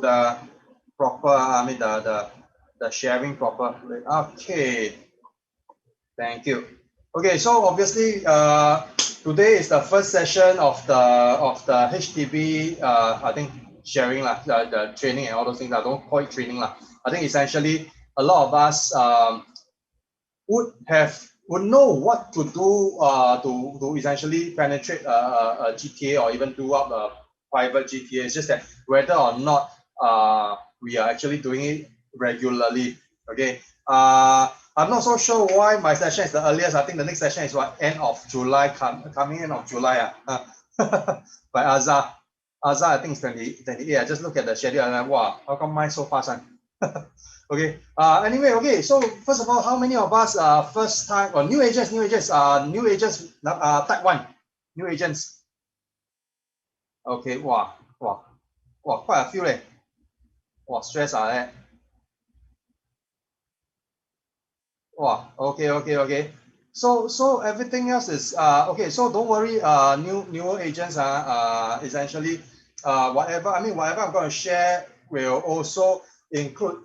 the proper, I mean the sharing proper. Okay, thank you. Okay, so obviously today is the first session of the HDB I think sharing lah, the training and all those things. I don't call it training lah. I think essentially a lot of us would know what to do to essentially penetrate a GTA or even do up a private GTA. It's just that whether or not we are actually doing it regularly. Okay. I'm not so sure why my session is the earliest. I think the next session is what, end of July, coming end of July. By Azhar, I think it's 28. I just look at the schedule and I'm like, wow, how come mine so fast? Okay. Anyway, okay. So first of all, how many of us first time or new agents? Type 1, new agents. Okay. Wow. Quite a few. Wow, stress eh. Wow. Okay. So everything else is okay. So don't worry. Newer agents essentially whatever I'm going to share will also include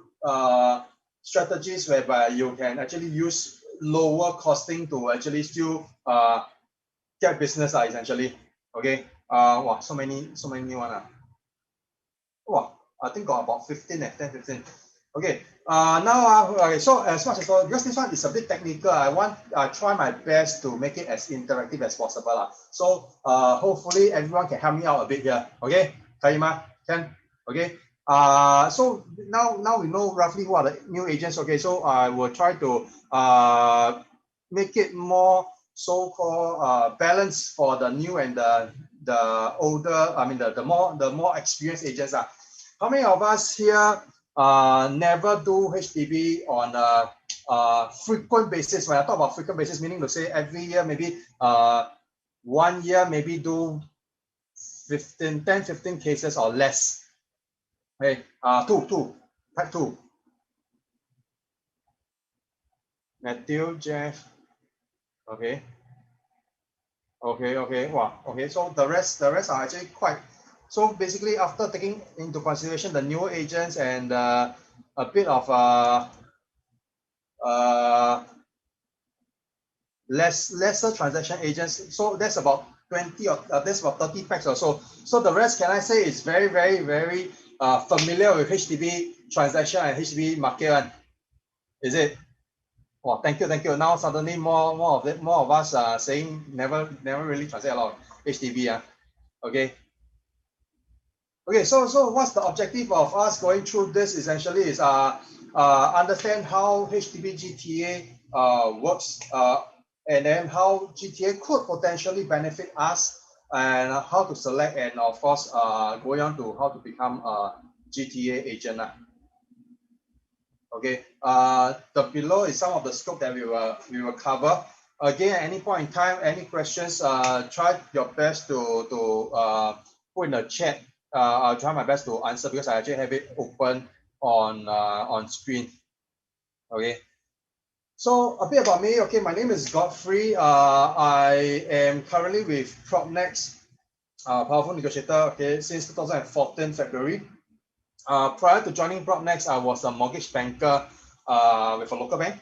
strategies whereby you can actually use lower costing to actually still get business essentially. Okay. Wow, so many new one. Wow, I think got about 15 10, 15. Okay. Now okay, so as much as possible, because this one is a bit technical, I try my best to make it as interactive as possible. So hopefully everyone can help me out a bit here. Okay, can? Okay. So now we know roughly who are the new agents. Okay, so I will try to make it more so-called balance for the new and the older. I mean the more experienced agents. How many of us here never do HDB on a frequent basis? When I talk about frequent basis, meaning to say every year, maybe 1 year, maybe do 10, 15 cases or less. Okay, type 2. Matthew, Jeff. Okay. Wow. Okay, so the rest are actually quite. So basically, after taking into consideration the newer agents and a bit of lesser transaction agents, so that's about 20 or that's about 30 packs or so. So the rest, can I say, is very familiar with HDB transaction and HDB market. Is it? Well, thank you. Now suddenly more of us are saying never really transact a lot of HDB. Okay. So what's the objective of us going through this essentially is understand how HDB GTA works and then how GTA could potentially benefit us and how to select and of course going on to how to become a GTA agent. Okay, the below is some of the scope that we will cover. Again, at any point in time, any questions, try your best to put in the chat. I'll try my best to answer because I actually have it open on screen. Okay. So a bit about me. Okay, my name is Godfrey. I am currently with PropNext, Powerful Negotiator. Okay, since 2014 February. Prior to joining PropNext, I was a mortgage banker with a local bank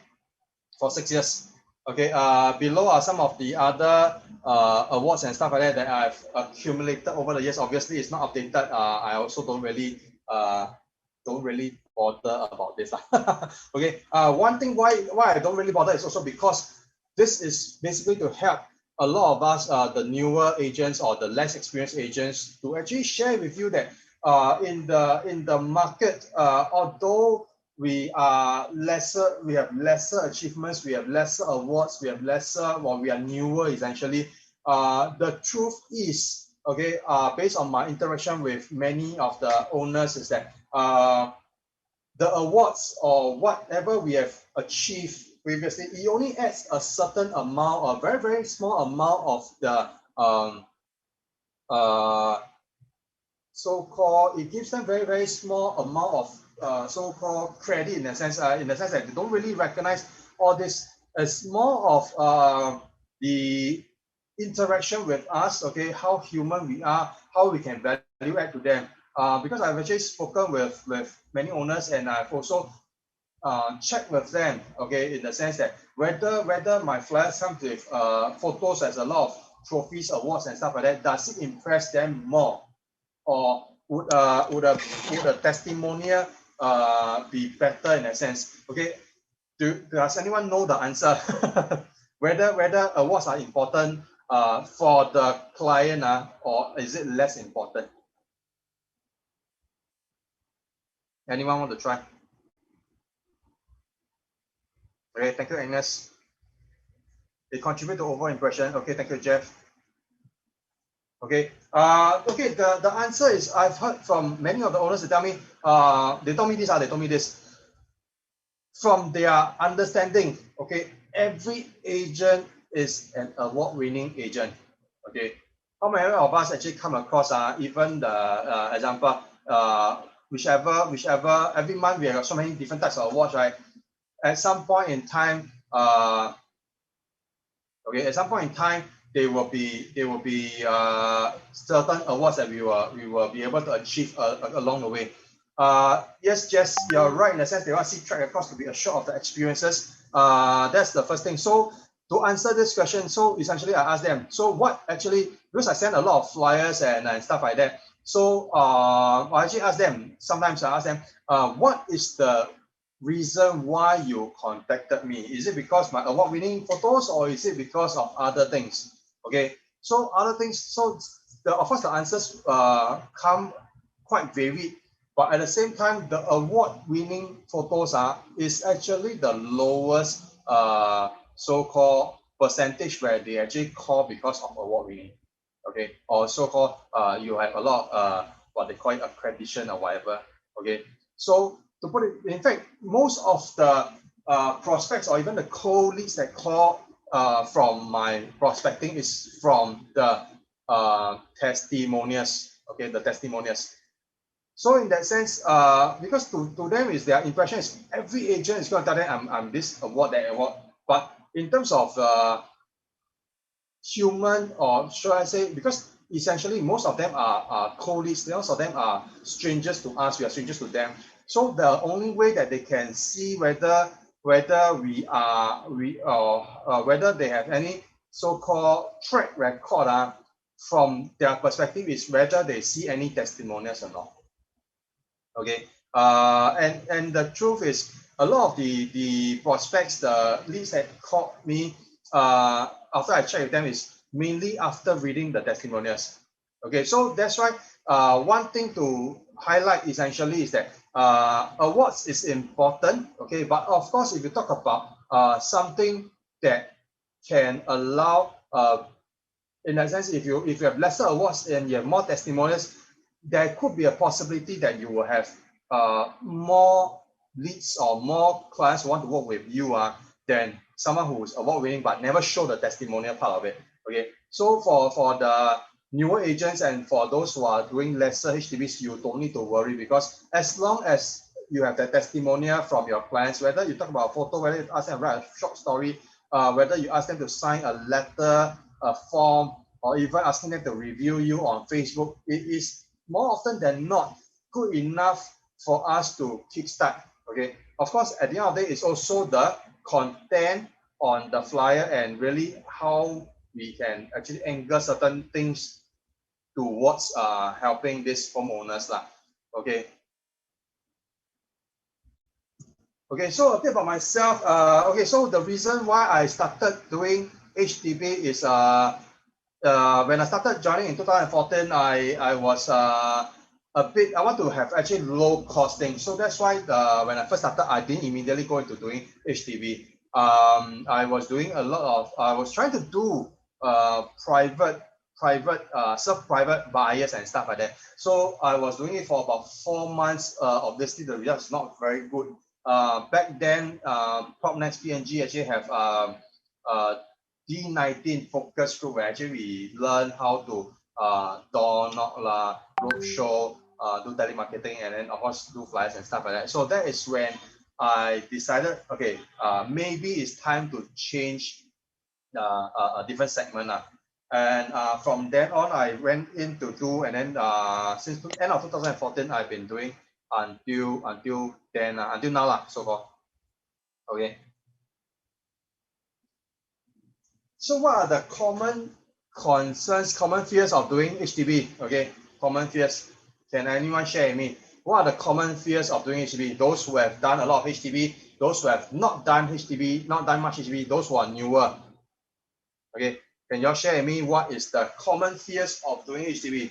for 6 years. Okay, below are some of the other awards and stuff like that that I've accumulated over the years. Obviously, it's not updated. I also don't really bother about this. Okay, one thing why I don't really bother is also because this is basically to help a lot of us, the newer agents or the less experienced agents, to actually share with you that in the market, although we have lesser achievements, we have lesser awards, we are newer essentially. The truth is, okay, based on my interaction with many of the owners, is that the awards or whatever we have achieved previously, it only adds a certain amount, a very small amount of the so-called, it gives them very small amount of so-called credit in the sense that they don't really recognize all this as more of the interaction with us, okay, how human we are, how we can value add to them. because I've actually spoken with many owners, and I've also check with them, okay, in the sense that whether my flyers come with photos as a lot of trophies, awards, and stuff like that, does it impress them more, or would a testimonial be better in a sense? Okay, does anyone know the answer? whether awards are important for the client, or is it less important? Anyone want to try? Okay, thank you, Agnes. They contribute to overall impression. Okay, thank you, Jeff. Okay. Okay. The answer is, I've heard from many of the owners. They tell me, they told me this. They told me this. From their understanding, okay, every agent is an award-winning agent. Okay. How many of us actually come across even the example, whichever every month we have so many different types of awards, right? At some point in time, okay, at some point in time, there will be certain awards that we will be able to achieve along the way. Yes, Jess, you're right in the sense they want to see track records to be assured of the experiences. That's the first thing. So to answer this question, so essentially I asked them, so what actually, because I send a lot of flyers and stuff like that. So I actually ask them, sometimes I ask them, what is the reason why you contacted me? Is it because my award-winning photos, or is it because of other things? Okay, so other things, so of course the answers come quite varied, but at the same time, the award-winning photos is actually the lowest so-called percentage where they actually call because of award-winning. Okay, or so-called you have a lot of what they call it, accreditation or whatever. Okay, so to put it, in fact, most of the prospects or even the cold leads that call from my prospecting is from the testimonials. Okay, the testimonials. So in that sense, because to them is their impression is every agent is going to tell them I'm this award, that award. But in terms of human, or should I say, because essentially most of them are cold leads, most of them are strangers to us, we are strangers to them. So the only way that they can see whether we are whether they have any so-called track record from their perspective is whether they see any testimonials or not. Okay, and the truth is, a lot of the prospects, the leads that called me after I checked with them is mainly after reading the testimonials. Okay, so that's why one thing to highlight essentially is that awards is important. Okay, but of course, if you talk about something that can allow in that sense, if you have lesser awards and you have more testimonials, there could be a possibility that you will have more leads or more clients who want to work with you than someone who is award winning but never show the testimonial part of it. Okay, so for the newer agents and for those who are doing lesser HDBs, you don't need to worry, because as long as you have the testimonial from your clients, whether you talk about a photo, whether you ask them to write a short story, whether you ask them to sign a letter, a form, or even asking them to review you on Facebook, it is more often than not good enough for us to kickstart. Okay, of course, at the end of the day, it's also the content on the flyer and really how we can actually angle certain things towards helping these homeowners lah. Okay. Okay, so a bit about myself. Okay, so the reason why I started doing HDB is when I started joining in 2014, I was a bit, I want to have actually low costing. So that's why when I first started, I didn't immediately go into doing HDB. I was doing a lot of, I was trying to do private serve private buyers and stuff like that. So I was doing it for about 4 months. Obviously, the results not very good. Back then, PropNext PNG actually have D19 focus group where actually we learn how to door knock, roadshow, do telemarketing, and then of course do flyers and stuff like that. So that is when I decided, okay, maybe it's time to change a different segment. And from then on, I went in to do, and then since end of 2014, I've been doing until then, until now lah, so called. Okay. So what are the common concerns, common fears of doing HDB? Okay, common fears. Can anyone share with me? What are the common fears of doing HDB? Those who have done a lot of HDB, those who have not done HDB, not done much HDB, those who are newer. Okay, can y'all share with me what is the common fears of doing HDB?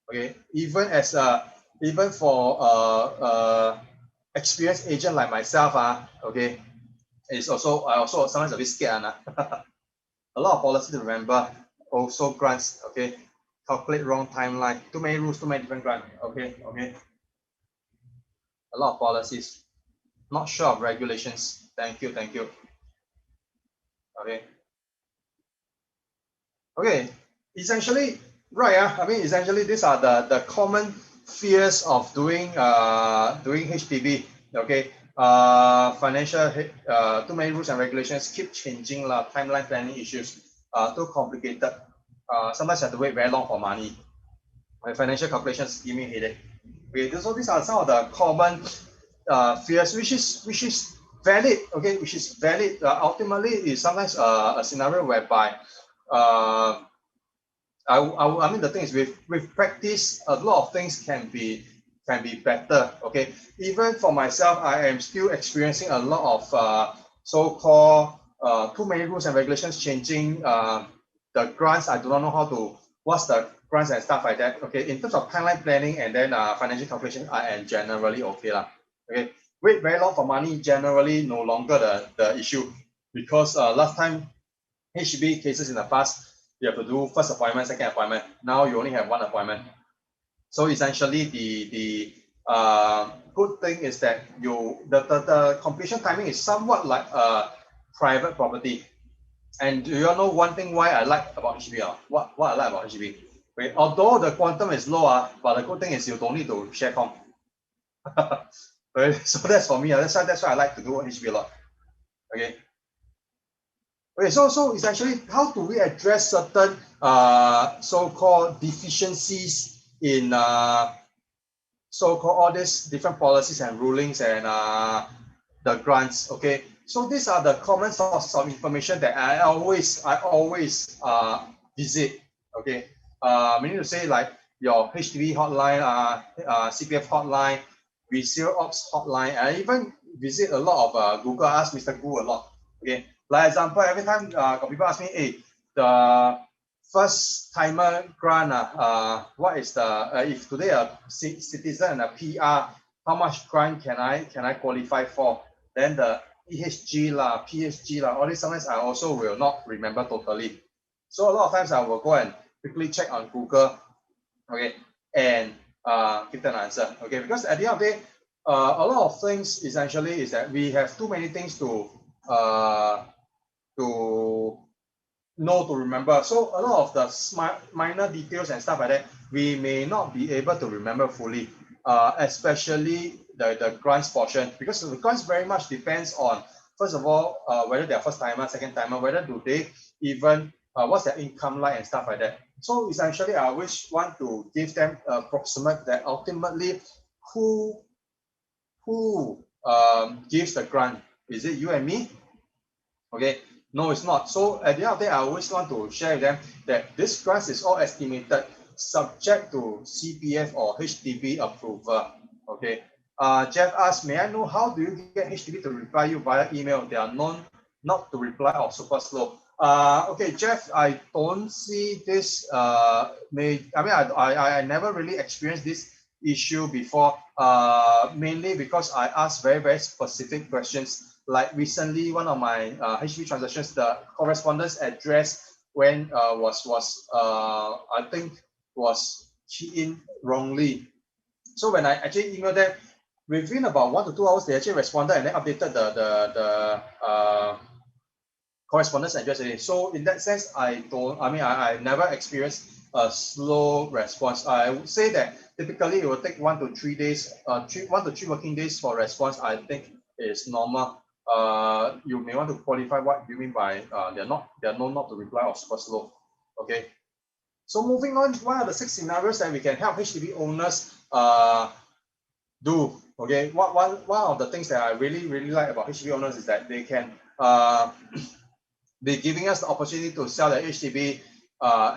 Okay, even as even for experienced agent like myself, okay, it's also I also sometimes a bit scared, a lot of policy to remember, also grants, okay, calculate wrong timeline, too many rules, too many different grants, okay, a lot of policies, not sure of regulations. Thank you, okay. Okay, essentially, right, I mean, essentially, these are the common fears of doing HDB, okay. Financial, too many rules and regulations, keep changing, timeline planning issues, too complicated. Sometimes you have to wait very long for money. My financial calculations give me a headache. Okay, so these are some of the common fears, which is valid. Okay, which is valid. Ultimately, is sometimes a scenario whereby I mean, the thing is, with practice, a lot of things can be better. Okay, even for myself, I am still experiencing a lot of so-called too many rules and regulations changing. The grants, I do not know how to what's the grants and stuff like that. Okay, in terms of timeline planning and then financial calculation, I am generally okay lah. Okay, wait very long for money, generally no longer the issue, because last time HDB cases in the past, you have to do first appointment, second appointment. Now you only have one appointment. So essentially, the good thing is that the completion timing is somewhat like a private property. And do you all know one thing why I like about HDB? What I like about HDB? Okay, although the quantum is low, but the good thing is you don't need to share com. Okay, so that's for me. That's why I like to do HDB a lot. Okay. Okay, so essentially, how do we address certain so-called deficiencies in so-called all these different policies and rulings and the grants? Okay, so these are the common sources of information that I always visit. Okay, meaning to say, like your HDB hotline, CPF hotline, resale ops hotline. I even visit a lot of Google. I ask Mr. Gu a lot. Okay, like example, every time got people ask me, hey, the first timer grant, what is the if today a citizen and a PR, how much grant can I qualify for? Then the EHG PSG all these sometimes I also will not remember totally. So a lot of times I will go and quickly check on Google, okay, and give them an answer, okay, because at the end of the day, a lot of things essentially is that we have too many things to know, to remember. So a lot of the minor details and stuff like that, we may not be able to remember fully, especially the grants portion, because the grants very much depends on, first of all, whether they're first timer, second timer, whether do they even, what's their income like and stuff like that. So essentially, I always want to give them approximate that ultimately who gives the grant. Is it you and me? Okay, no, it's not. So at the end of the day, I always want to share with them that this grant is all estimated subject to CPF or HDB approval. Okay. Jeff asked, may I know how do you get HDB to reply you via email? They are known not to reply or super slow. Okay, Jeff, I don't see this. I never really experienced this issue before. Mainly because I asked very, very specific questions. Like recently, one of my HDB transactions, the correspondence address when I think was keyed in wrongly. So when I actually emailed them, within about 1 to 2 hours, they actually responded and then updated the correspondence address. So in that sense, I never experienced a slow response. I would say that typically it will take 1 to 3 days, 1 to 3 working days for response. I think is normal. You may want to qualify what you mean by they're known not to reply or super slow. Okay. So moving on, what are the 6 scenarios that we can help HDB owners do? Okay, one of the things that I really like about HDB owners is that they can be giving us the opportunity to sell the HDB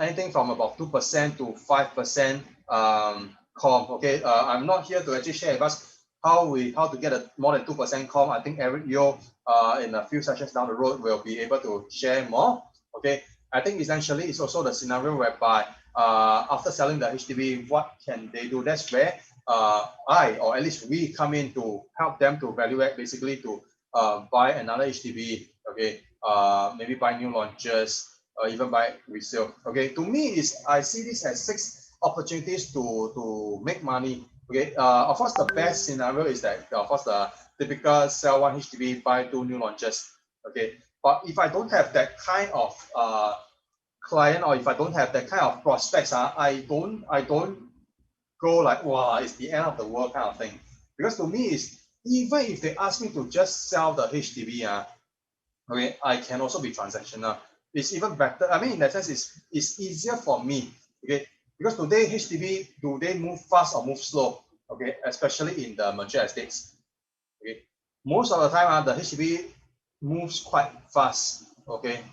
anything from about 2% to 5% com. Okay, I'm not here to actually share with us how to get a more than 2% com. I think Eric Yo in a few sessions down the road will be able to share more. Okay, I think essentially it's also the scenario whereby after selling the HDB, what can they do? That's where or at least we come in to help them to value add, basically to buy another HDB. Okay, maybe buy new launches, or even buy resale. Okay, to me I see this as 6 opportunities to make money. Okay, of course the best scenario is that of course the typical sell 1 HDB, buy 2 new launches. Okay, but if I don't have that kind of client, or if I don't have that kind of prospects, I don't go like, wow, it's the end of the world kind of thing. Because to me, is even if they ask me to just sell the HDB, okay, I can also be transactional. It's even better. I mean, in that sense, it's easier for me. Okay, because today HDB, do they move fast or move slow? Okay, especially in the mature estates. Okay, most of the time, the HDB moves quite fast. Okay,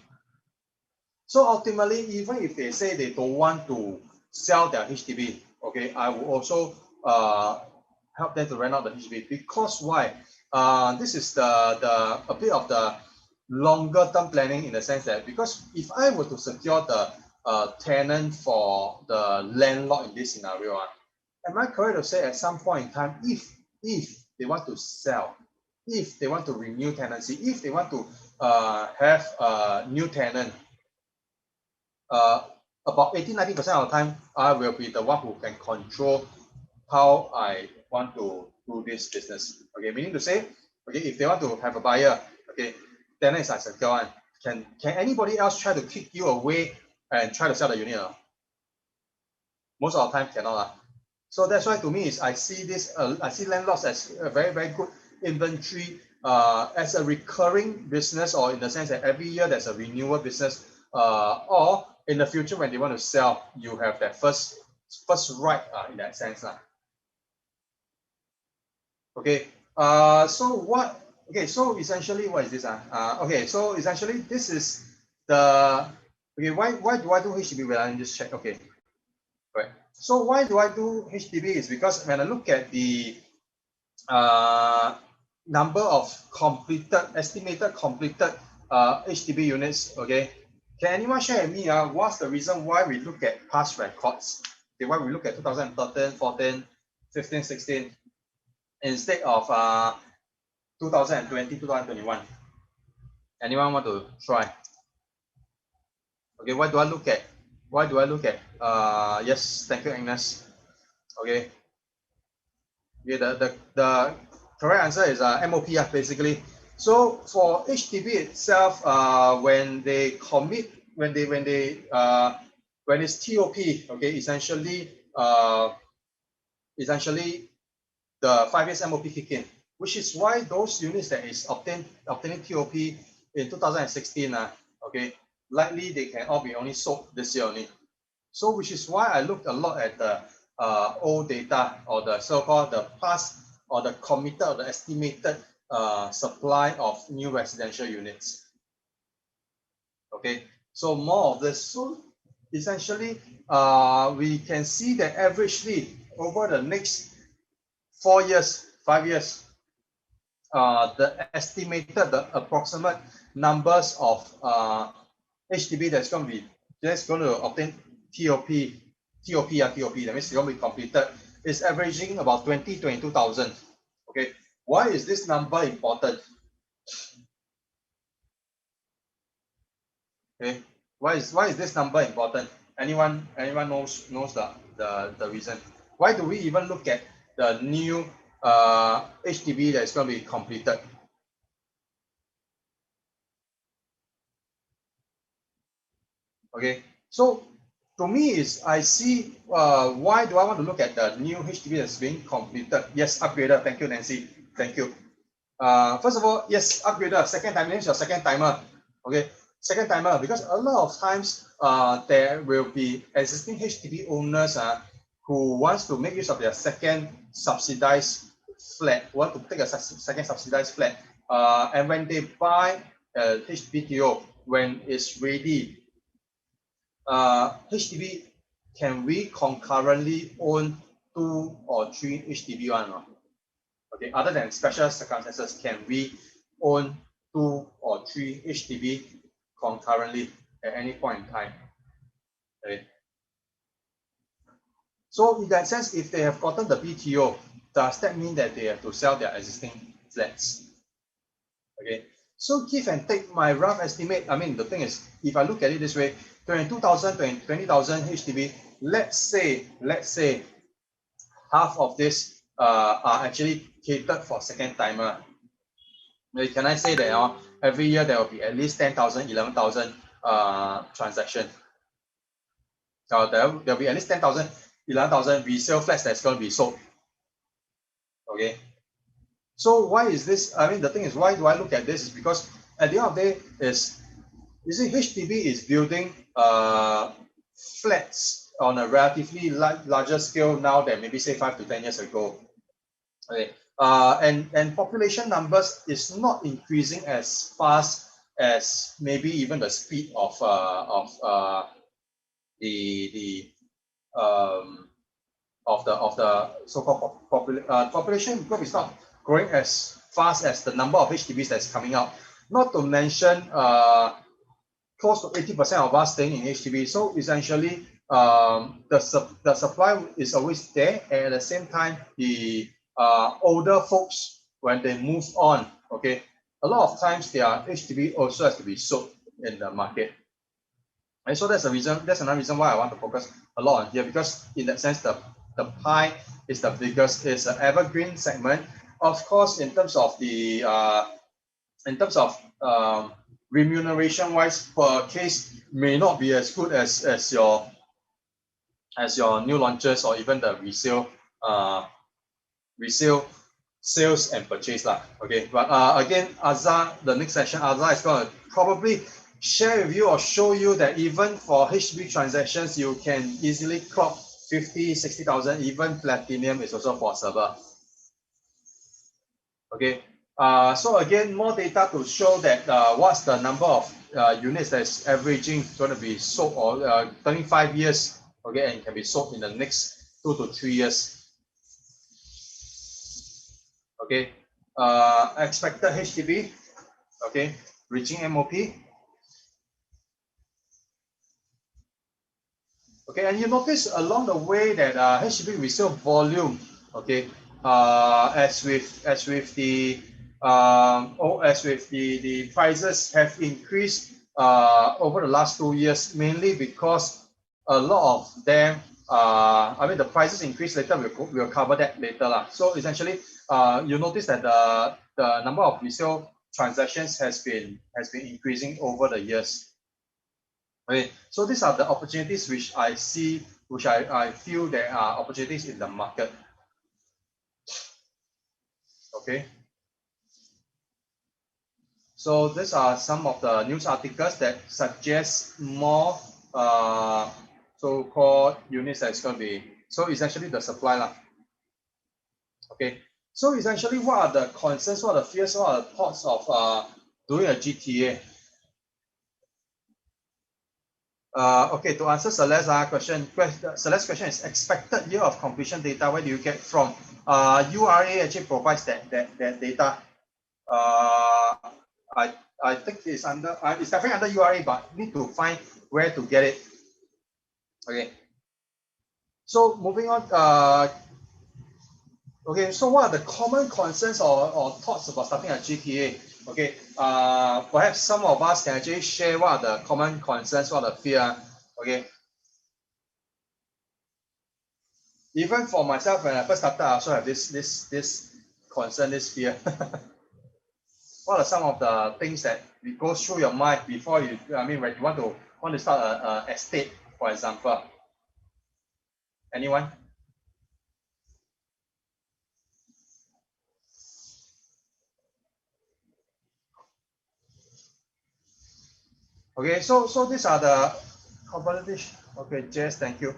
so ultimately, even if they say they don't want to sell their HDB, okay, I will also help them to rent out the HDB. Because why? This is a bit of the longer term planning, in the sense that, because if I were to secure the tenant for the landlord in this scenario, am I correct to say at some point in time, if they want to sell, if they want to renew tenancy, if they want to have a new tenant, about 80-90% of the time, I will be the one who can control how I want to do this business. Okay, meaning to say, okay, if they want to have a buyer, okay, then it's like go on. Can anybody else try to kick you away and try to sell the unit? Most of the time cannot. So that's why to me is I see this I see landlords as a very good inventory as a recurring business, or in the sense that every year there's a renewal business, or in the future when they want to sell, you have that first right in that sense. Okay, so essentially what is this? Okay, so essentially this is the, okay, why do I do HDB? Well, I just check. Okay, right. So why do I do HDB is because when I look at the number of estimated completed HDB units, okay, can anyone share with me what's the reason why we look at past records? Okay, why we look at 2013, 14, 15, 16 instead of 2020, 2021? Anyone want to try? Okay, why do I look at yes, thank you, Agnes. Okay, the correct answer is MOP, basically. So for HDB itself, when they commit, when it's TOP, okay, essentially the 5 years MOP kick in, which is why those units that is obtaining TOP in 2016, okay, likely they can all be only sold this year only. So which is why I looked a lot at the old data, or the so-called the past, or the committed, or the estimated supply of new residential units. Okay, so more of this. So essentially, we can see that averagely over the next 4 years, 5 years, the estimated, the approximate numbers of HDB that's going to obtain TOP, that means it's going to be completed, is averaging about 22,000. Okay, why is this number important? Okay, why is this number important? Anyone knows the reason? Why do we even look at the new HDB that's going to be completed? Okay, so to me is I see why do I want to look at the new HDB that's being completed? Yes, upgrader. Thank you, Nancy. Thank you. First of all, yes, upgrader. Second timer, your second timer. Okay, second timer, because a lot of times there will be existing HDB owners who wants to make use of their second subsidized flat, want to take a second subsidized flat, and when they buy a HBTO, when it's ready, HDB, can we concurrently own 2 or 3 HDB one? Okay, other than special circumstances, can we own 2 or 3 HDB concurrently at any point in time? Okay. So in that sense, if they have gotten the BTO, does that mean that they have to sell their existing flats? Okay. So give and take, my rough estimate, I mean, the thing is, if I look at it this way, 22,000, 20,000 HDB, let's say half of this are actually catered for second timer. Can I say that every year there will be at least 10,000, 11,000 transaction? There'll be at least 10,000, 11,000 resale flats that's going to be sold. Okay. So why is this? I mean, the thing is, why do I look at this? Is because at the end of the day, you see, HDB is building flats on a relatively larger scale now than maybe say 5 to 10 years ago. Okay. And population numbers is not increasing as fast as maybe even the speed of the so-called population growth is not growing as fast as the number of HDBs that's coming out. Not to mention, close to 80% of us staying in HDB. So essentially, the supply is always there, and at the same time, the older folks, when they move on, okay, a lot of times their HDB also has to be sold in the market. And so that's another reason why I want to focus a lot on here, because in that sense, the pie is the biggest, it's an evergreen segment. Of course, in terms of the remuneration wise per case may not be as good as your new launches or even the resale sales and purchase lah. Okay, but again, Azhar, the next session, Azhar is going to probably share with you or show you that even for HDB transactions, you can easily clock 50, 60,000, even platinum is also possible. Okay, so again, more data to show that what's the number of units that's averaging going to be sold or 25 years, okay, and can be sold in the next 2 to 3 years. Okay, expected HDB, okay, reaching MOP. Okay, and you notice along the way that HDB resale volume, okay, as with the prices have increased over the last 2 years, mainly because a lot of them, I mean, the prices increase later. We'll cover that later lah. So essentially, you notice that the number of resale transactions has been increasing over the years. Okay, so these are the opportunities which I see, which I feel there are opportunities in the market. Okay. So these are some of the news articles that suggest more so-called units that's going to be, so essentially the supply lah. Okay, so essentially what are the concerns, what are the fears, what are the thoughts of doing a GTA? Okay, to answer Celeste's question, Celeste's question is expected year of completion data. Where do you get from? URA actually provides that data. I think it's under it's definitely under URA, but need to find where to get it. Okay. So moving on. Okay, so what are the common concerns or thoughts about starting a GTA? Okay, perhaps some of us can actually share what are the common concerns, what are the fear. Okay. Even for myself, when I first started, I also have this concern, this fear. What are some of the things that goes through your mind before you? I mean, when you want to start a estate, for example. Anyone? Okay, so these are the competition. Okay, Jess, thank you.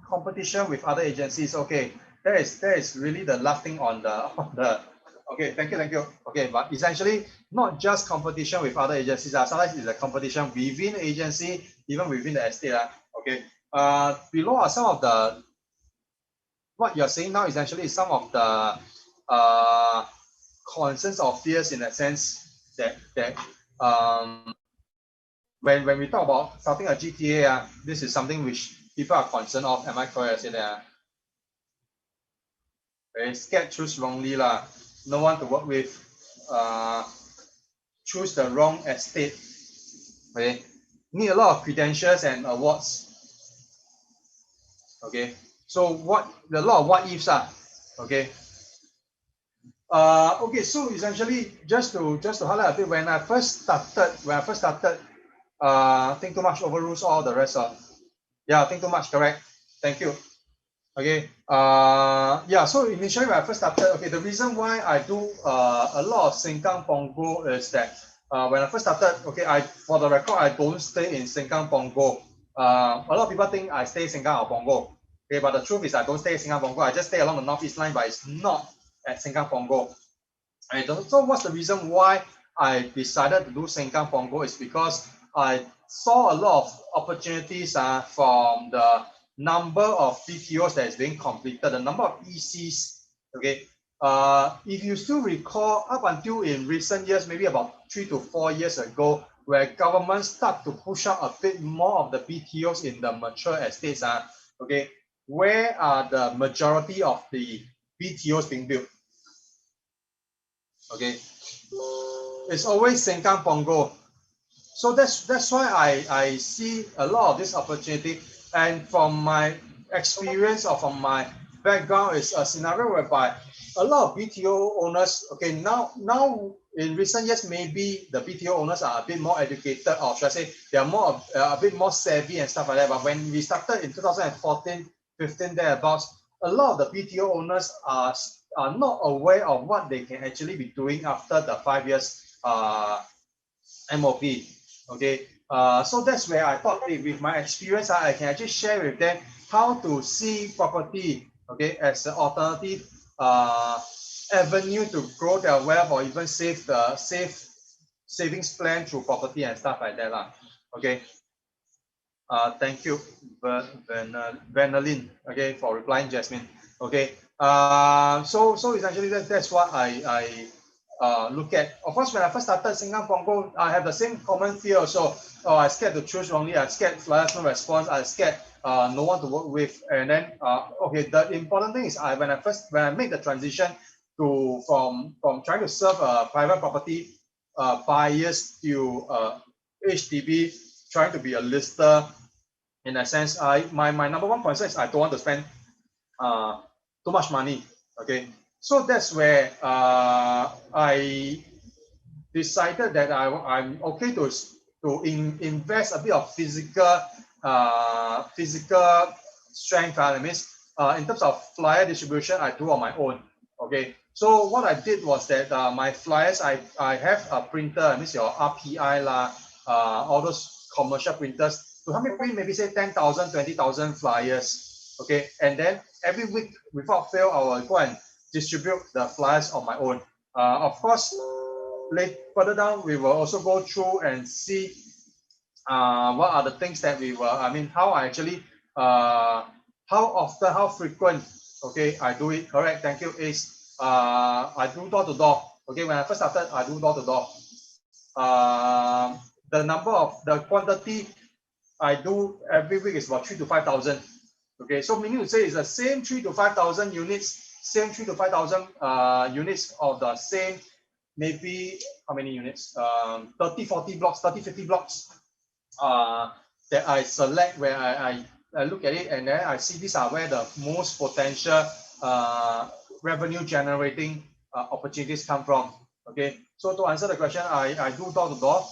Competition with other agencies. Okay, that is really the last thing on the. Okay, thank you. Okay, but essentially not just competition with other agencies. Sometimes it's a competition within the agency, even within the estate. Okay. Below are some of the what you're saying now. Essentially, is some of the concerns or fears in a sense that when we talk about starting a GTA, this is something which people are concerned of. Am I correct? I say that very scared, choose wrongly lah. No one to work with. Choose the wrong estate. Okay, need a lot of credentials and awards. Okay, so a lot of what ifs are. Okay. Okay, so essentially just to highlight a bit, when I first started, think too much overrules all the rest of. Yeah, think too much, correct. Thank you. Okay. Yeah, so initially when I first started, okay, the reason why I do a lot of Sengkang Punggol is that when I first started, okay, for the record, I don't stay in Sengkang Punggol. A lot of people think I stay in Sengkang or Punggol. Okay, but the truth is I don't stay in Sengkang Punggol. I just stay along the northeast line, but it's not at Sengkang Punggol. So what's the reason why I decided to do Sengkang Punggol is because I saw a lot of opportunities from the number of BTOs that is being completed, the number of ECs. Okay, if you still recall, up until in recent years, maybe about 3 to 4 years ago, where government start to push out a bit more of the BTOs in the mature estates. Okay, where are the majority of the BTOs being built? Okay, it's always Sengkang Punggol. So that's why I see a lot of this opportunity. And from my experience or from my background, is a scenario whereby a lot of BTO owners, okay, now in recent years, maybe the BTO owners are a bit more educated, or should I say they are more a bit more savvy and stuff like that. But when we started in 2014, 15 thereabouts, a lot of the BTO owners are not aware of what they can actually be doing after the 5 years MOP. Okay, so that's where I thought, hey, with my experience, I can actually share with them how to see property, okay, as an alternative avenue to grow their wealth or even savings plan through property and stuff like that lah. Okay. Thank you, Vanelline, okay, for replying, Jasmine. Okay. So essentially that's what I look at. Of course, when I first started Sengkang Punggol, I have the same common fear also. I scared to choose wrongly. I scared flyers no response. I scared no one to work with. And then okay, the important thing is when I made the transition from trying to serve private property buyers to HDB, trying to be a lister. In a sense, my number one concern is I don't want to spend too much money. Okay, so that's where I decided that I'm okay to invest a bit of physical strength. That means in terms of flyer distribution, I do on my own. Okay, so what I did was that my flyers, I have a printer. That means your RPI lah, all those commercial printers, to help me print maybe say 10,000, 20,000 flyers. Okay, and then every week without fail, I will go and distribute the flyers on my own. Of course, further down, we will also go through and see what are the things that we will, how I actually, how often, how frequent, okay, I do it. Correct, thank you, Ace. I do door to door. Okay, when I first started, I do door to door. The quantity I do every week is about 3 to 5,000. Okay, so meaning to say it's the same 3 to 5,000 units, same 3 to 5,000 units of the same, maybe how many units? 30, 40 blocks, 30, 50 blocks that I select, where I look at it, and then I see these are where the most potential revenue generating opportunities come from. Okay, so to answer the question, I do door to door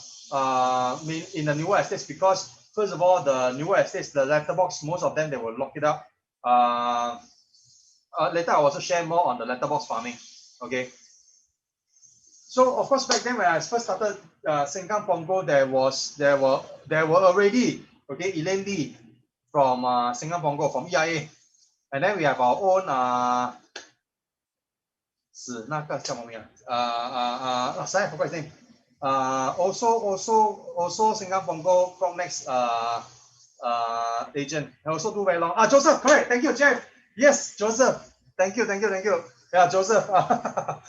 in the newer estates, because first of all, the newer estates, the letterbox, most of them, they will lock it up. Later I'll also share more on the letterbox farming. Okay, so of course back then when I first started Sengkang Punggol, there were already okay, Elaine Lee from Sengkang Punggol, from EIA. And then we have our own sorry, I forgot his name. Also Sengkang Punggol from next agent. I also do very long. Joseph, correct. Thank you, Jeff. Yes, Joseph. Thank you. Yeah, Joseph.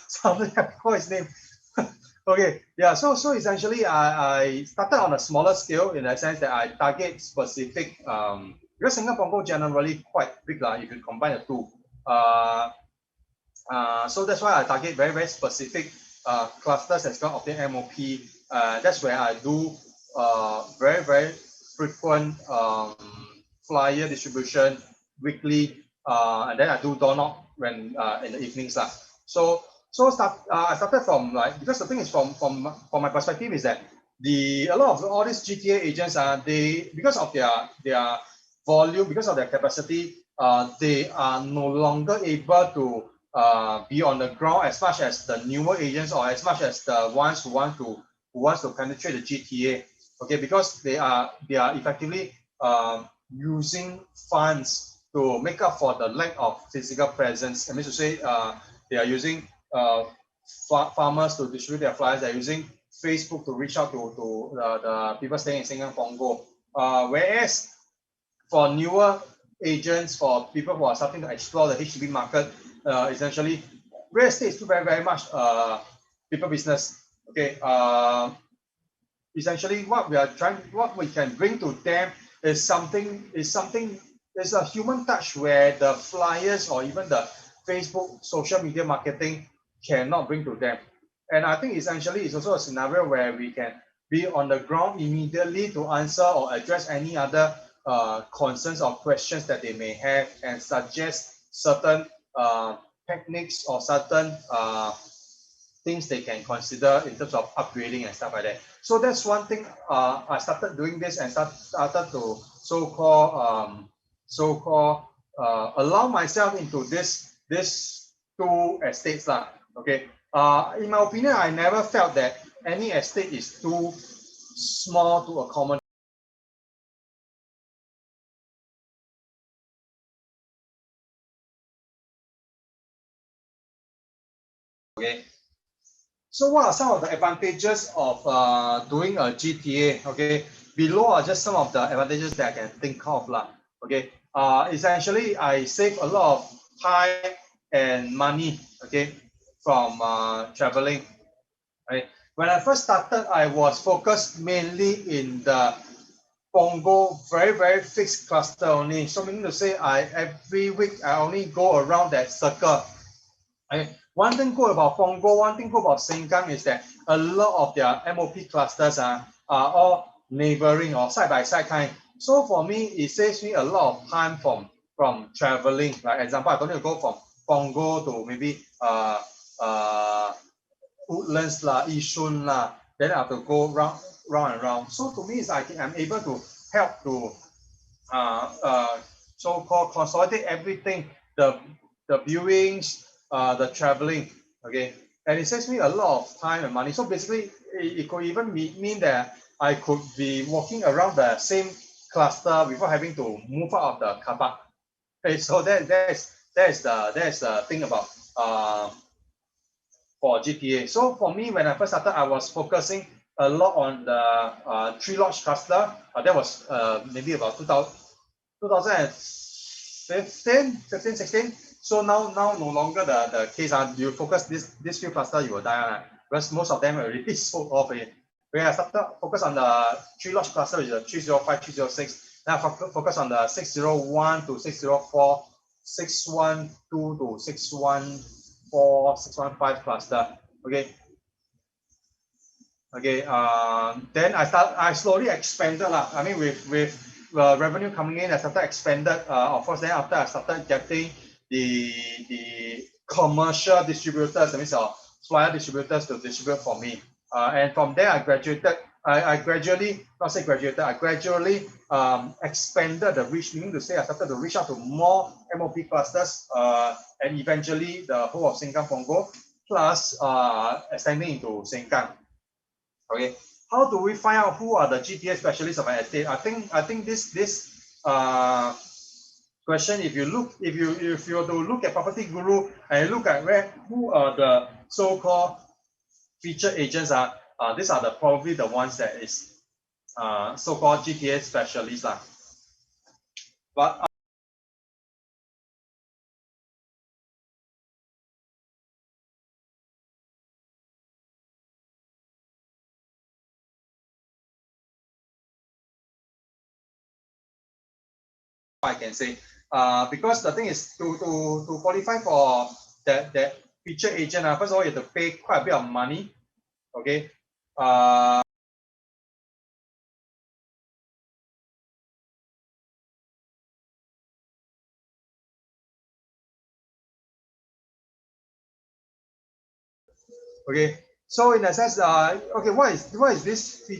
Sorry, I forgot his name. Okay, yeah. So essentially, I started on a smaller scale in the sense that I target specific because Sengkang Punggol generally quite big if you combine the two. So that's why I target very specific clusters that's going to obtain MOP. That's where I do very frequent flyer distribution weekly, and then I do door knock when in the evenings lah. I started from because the thing is from my perspective is that a lot of all these GTA agents they because of their volume, because of their capacity, they are no longer able to be on the ground as much as the newer agents or as much as the ones who wants to penetrate the GTA. Okay, because they are effectively using funds to make up for the lack of physical presence. I mean to say they are using farmers to distribute their flyers. They're using Facebook to reach out to the people staying in Sengkang Punggol. Whereas for newer agents, for people who are starting to explore the HDB market, essentially real estate is still very much people business. Okay, essentially what we can bring to them is a human touch where the flyers or even the Facebook social media marketing cannot bring to them. And I think essentially it's also a scenario where we can be on the ground immediately to answer or address any other concerns or questions that they may have and suggest certain techniques or certain things they can consider in terms of upgrading and stuff like that. So that's one thing. I started doing this and started to so-called allow myself into this two estates lah. Okay. In my opinion, I never felt that any estate is too small to accommodate. Okay. So what are some of the advantages of doing a GTA? Okay, below are just some of the advantages that I can think of lah. Okay, essentially I save a lot of time and money. Okay, from traveling. Right. When I first started, I was focused mainly in the Punggol very fixed cluster only. So meaning to say, every week I only go around that circle. Right. One thing good about Punggol, one thing good about Sengkang is that a lot of their MOP clusters are all neighboring or side by side kind. So for me, it saves me a lot of time from traveling. Like example, I don't need to go from Punggol to maybe Woodlands lah, Yishun lah. Then I have to go round and round. So to me, I'm able to help to so-called consolidate everything, the viewings, the traveling, okay, and it saves me a lot of time and money. So basically, it could even mean that I could be walking around the same cluster without having to move out of the car park. Okay, so that's the thing about for GTA. So for me, when I first started, I was focusing a lot on the 3 lodge cluster. That was maybe about 2015, 16. So now no longer the case. You focus this few cluster, you will die. Because most of them already sold off. Where I started focus on the 3 lodge cluster, which is the 305, 306. Then I focus on the 601 to 604, 612 to 614, 615 cluster. Okay. Okay. Then I slowly expanded lah. I mean with revenue coming in, I started expanded. Of course, then after I started getting the commercial distributors, that means flyer distributors to distribute for me. And from there, I graduated. I gradually expanded the reach, meaning to say I started to reach out to more MOP clusters, and eventually the whole of Sengkang Punggol, plus extending into Sengkang. Okay, how do we find out who are the GTA specialists of an estate? I think this question, if you were to look at Property Guru and look at who are the so-called featured agents are, these are probably the ones that is so-called GTA specialists lah. But I can say, because the thing is to qualify for that feature agent, first of all you have to pay quite a bit of money. Okay. Okay. So in a sense, okay, what is this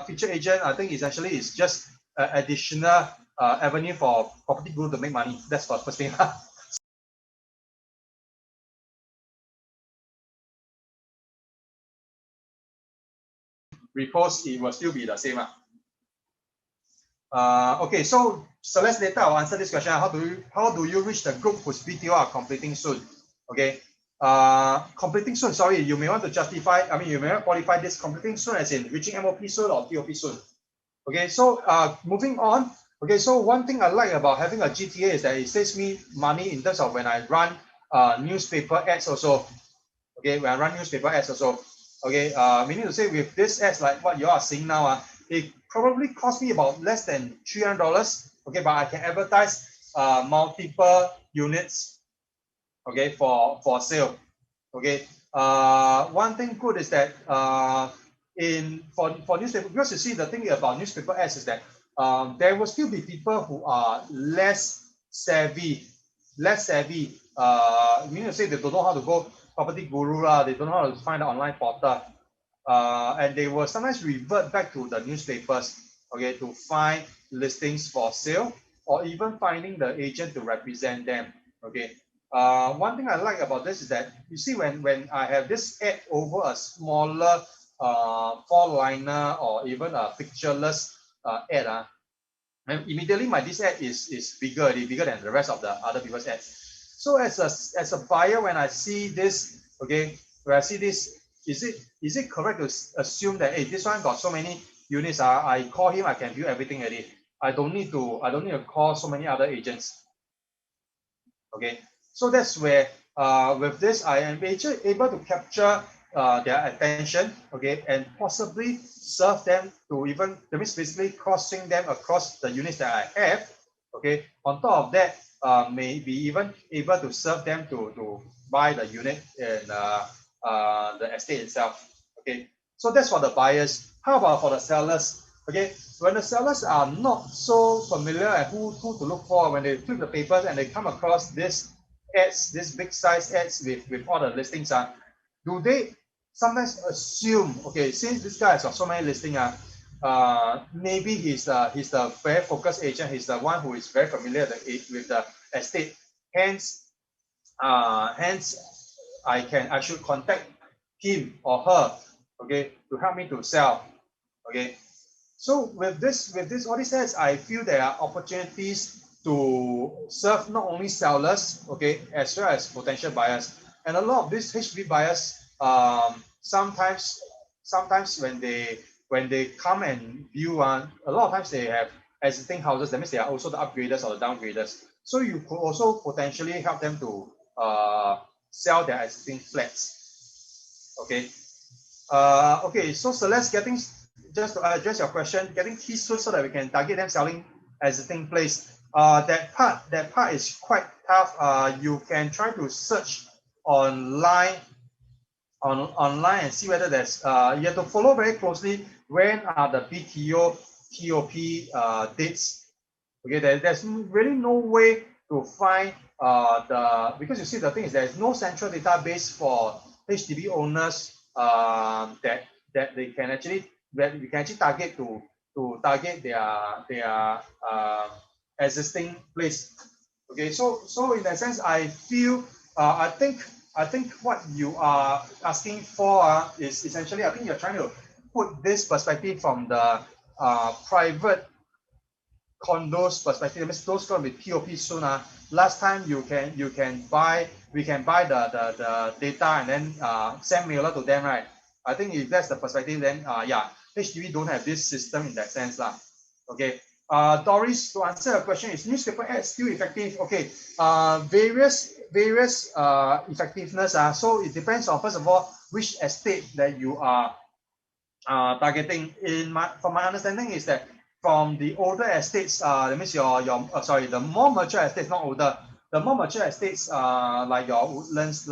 feature agent? I think essentially it's just an additional avenue for Property Guru to make money. That's the first thing. Repost, it will still be the same. Okay, so let's later I'll answer this question. How do you reach the group whose BTO are completing soon? Okay. Completing soon, sorry, you may want to justify, I mean, you may not qualify this completing soon as in reaching MOP soon or TOP soon. Okay, so moving on. Okay, so one thing I like about having a GTA is that it saves me money in terms of when I run newspaper ads also. Okay, when I run newspaper ads also. Okay, meaning to say with this ads like what you are seeing now, it probably cost me about less than $300. Okay, but I can advertise multiple units. Okay, for sale. Okay, one thing good is that for newspaper, because you see the thing about newspaper ads is that there will still be people who are less savvy. Meaning to say they don't know how to go Property Guru they don't know how to find an online portal, and they will sometimes revert back to the newspapers, okay, to find listings for sale or even finding the agent to represent them. Okay. One thing I like about this is that you see when I have this ad over a smaller four-liner or even a pictureless ad, and immediately this ad is bigger than the rest of the other people's ads. So as a buyer, when I see this, okay, when I see this, is it correct to assume that, hey, this one got so many units, I call him, I can view everything already. I don't need to call so many other agents. Okay, so that's where with this I am able to capture their attention, okay, and possibly serve them to even, that means basically crossing them across the units that I have. Okay, on top of that, maybe even able to serve them to buy the unit in the estate itself. Okay, so that's for the buyers. How about for the sellers? Okay, when the sellers are not so familiar and who to look for, when they flip the papers and they come across this ads, this big size ads with all the listings, do they sometimes assume, okay, since this guy has got so many listings, maybe he's the very focused agent, he's the one who is very familiar with the estate, hence I should contact him or her, okay, to help me to sell. Okay, so with all these ads, I feel there are opportunities to serve not only sellers, okay, as well as potential buyers. And a lot of these HDB buyers, sometimes when they come and view, a lot of times they have existing houses. That means they are also the upgraders or the downgraders. So you could also potentially help them to sell their existing flats. Okay. Okay. So Celeste, just to address your question, getting keys soon so that we can target them selling existing place. That part is quite tough. You can try to search online and see whether there's you have to follow very closely when are the BTO TOP dates. Okay, there's really no way to find because you see the thing is there's no central database for HDB owners that we can actually target to target their existing place. Okay, so in that sense, I feel I think what you are asking for is essentially, I think you're trying to put this perspective from the private condos perspective, that means those going to be POP soon. Last time we can buy the data and then send mailer to them, right? I think if that's the perspective, then yeah, HDB don't have this system in that sense lah. Okay. Doris, to answer your question, is newspaper ads still effective? Okay. Various effectiveness. So it depends on, first of all, which estate that you are targeting. From my understanding is that from the older estates, that means sorry, the more mature estates, not older, the more mature estates, like your Woodlands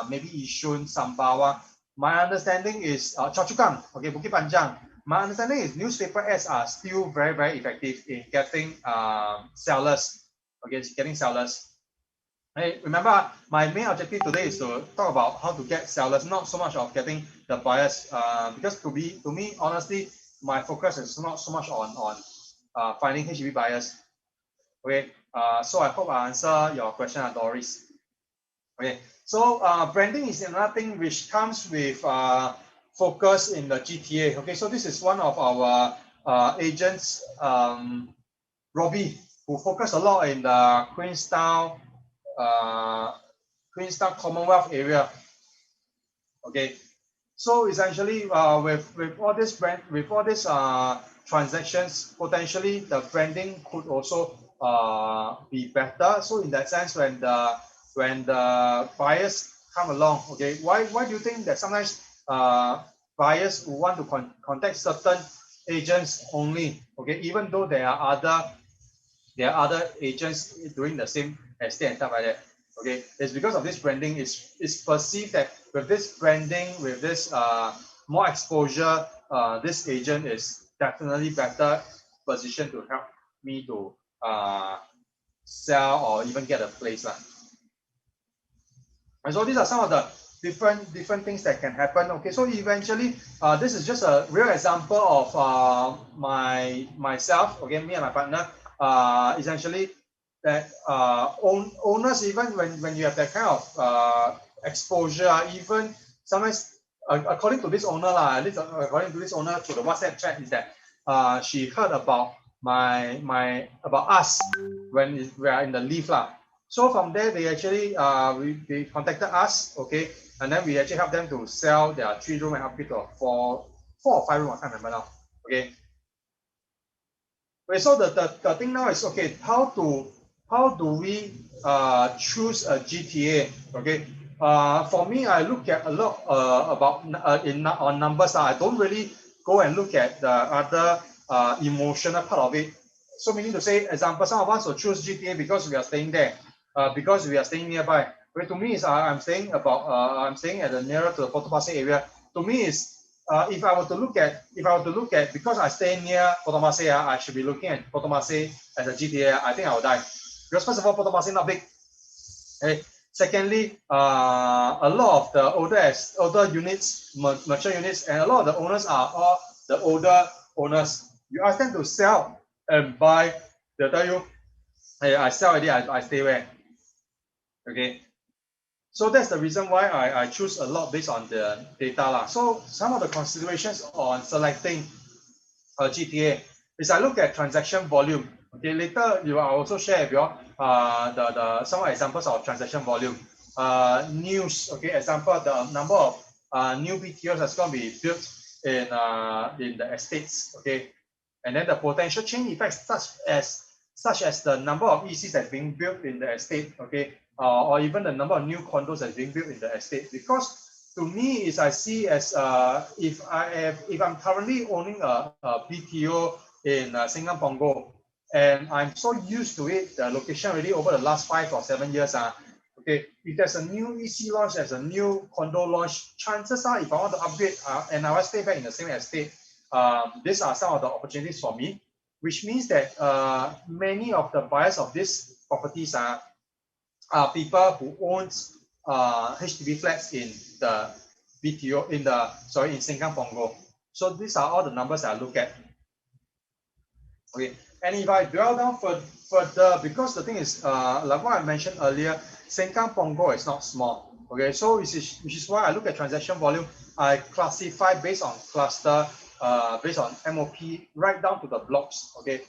maybe Yishun, Sembawang. My understanding is Choa Chu Kang, okay, Bukit Panjang. My understanding is newspaper ads are still very, very effective in getting sellers, okay, getting sellers. Hey, remember, my main objective today is to talk about how to get sellers, not so much of getting the buyers. Because to me, honestly, my focus is not so much on finding HDB buyers. Okay, so I hope I answer your question, Doris. Okay, so branding is another thing which comes with focus in the GTA. Okay, so this is one of our agents, Robbie, who focus a lot in the Queenstown Commonwealth area. Okay, so essentially with all this transactions, potentially the branding could also be better. So in that sense, when the buyers come along, okay, why do you think that sometimes buyers who want to contact certain agents only, okay, even though there are other agents doing the same estate and stuff like that? Okay, it's because of this branding. It's perceived that with this branding, with this more exposure, this agent is definitely better positioned to help me to sell or even get a place. And so these are some of the different things that can happen. Okay, so eventually, this is just a real example of myself. Okay, me and my partner. Essentially, that owners, even when you have that kind of exposure, even sometimes according to this owner at least according to this owner through the WhatsApp chat, is that she heard about about us when we are in the lift So from there, they actually they contacted us, okay, and then we actually helped them to sell their 3-room and upgrade to a 4 or 5 room. I can't remember now. Okay. Okay, so the thing now is, okay, how do we choose a GTA? Okay, for me, I look at a lot on numbers. I don't really go and look at the other emotional part of it. So meaning to say, example, some of us will choose GTA because we are staying there, because we are staying nearby. But to me, is I'm staying at the nearer to the Potong Pasir area. To me, is if I were to look at because I stay near Potong Pasir, I should be looking at Potong Pasir as a GTA. I think I will die, because first of all, Potong Pasir not big. Okay. Secondly, a lot of the older units, mature units, and a lot of the owners are all the older owners. You ask them to sell and buy, they'll tell you, hey, I sell already, I stay where? Okay. So that's the reason why I choose a lot based on the data. So some of the considerations on selecting a GTA is I look at transaction volume. Okay, later I also share with you some examples of transaction volume. News, okay, example, the number of new BTOs that's going to be built in the estates, okay, and then the potential chain effects such as the number of ECs that's being built in the estate, okay, or even the number of new condos that's being built in the estate. Because to me, is I see as if I'm currently owning a BTO in Sengkang Punggol, and I'm so used to it, the location already over the last 5 or 7 years. Okay, if there's a new EC launch, there's a new condo launch, chances are if I want to upgrade and I want to stay back in the same estate, these are some of the opportunities for me, which means that many of the buyers of these properties are people who owns HDB flats in the BTO in Sengkang Punggol. So these are all the numbers I look at. Okay, and if I dwell down further, because the thing is, like what I mentioned earlier, Sengkang Punggol is not small. Okay, so which is why I look at transaction volume. I classify based on cluster, based on MOP, right down to the blocks. Okay,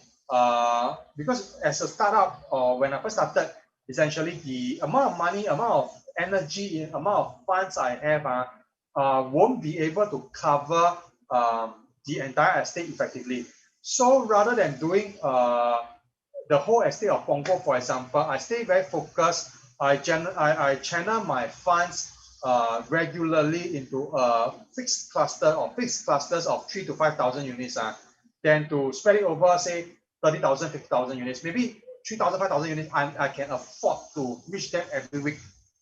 because as a startup or when I first started, essentially the amount of money, amount of energy, amount of funds I have won't be able to cover the entire estate effectively. So rather than doing the whole estate of Punggol, for example, I stay very focused. I channel my funds regularly into a fixed cluster or fixed clusters of 3,000 to 5,000 units. Then to spread it over, say 30,000, 50,000 units, maybe 3,000, 5,000 units, I can afford to reach them every week.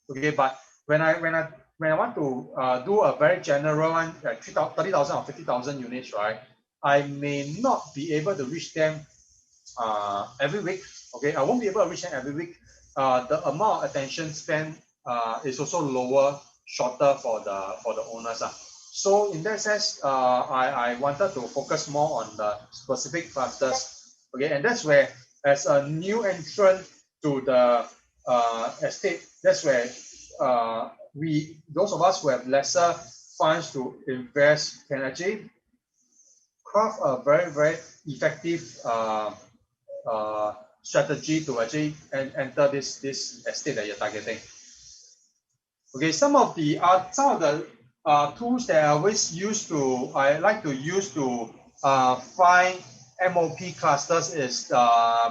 Okay, but when I want to do a very general one, like 30,000 or 50,000 units, right? I may not be able to reach them every week. Okay, I won't be able to reach them every week. The amount of attention spent is also lower, shorter for the owners. So in that sense, I wanted to focus more on the specific clusters. Okay, and that's where, as a new entrant to the estate, that's where those of us who have lesser funds to invest can actually craft a very, very effective strategy to actually enter this estate that you're targeting. Okay, some of the tools that I like to use to find MOP clusters is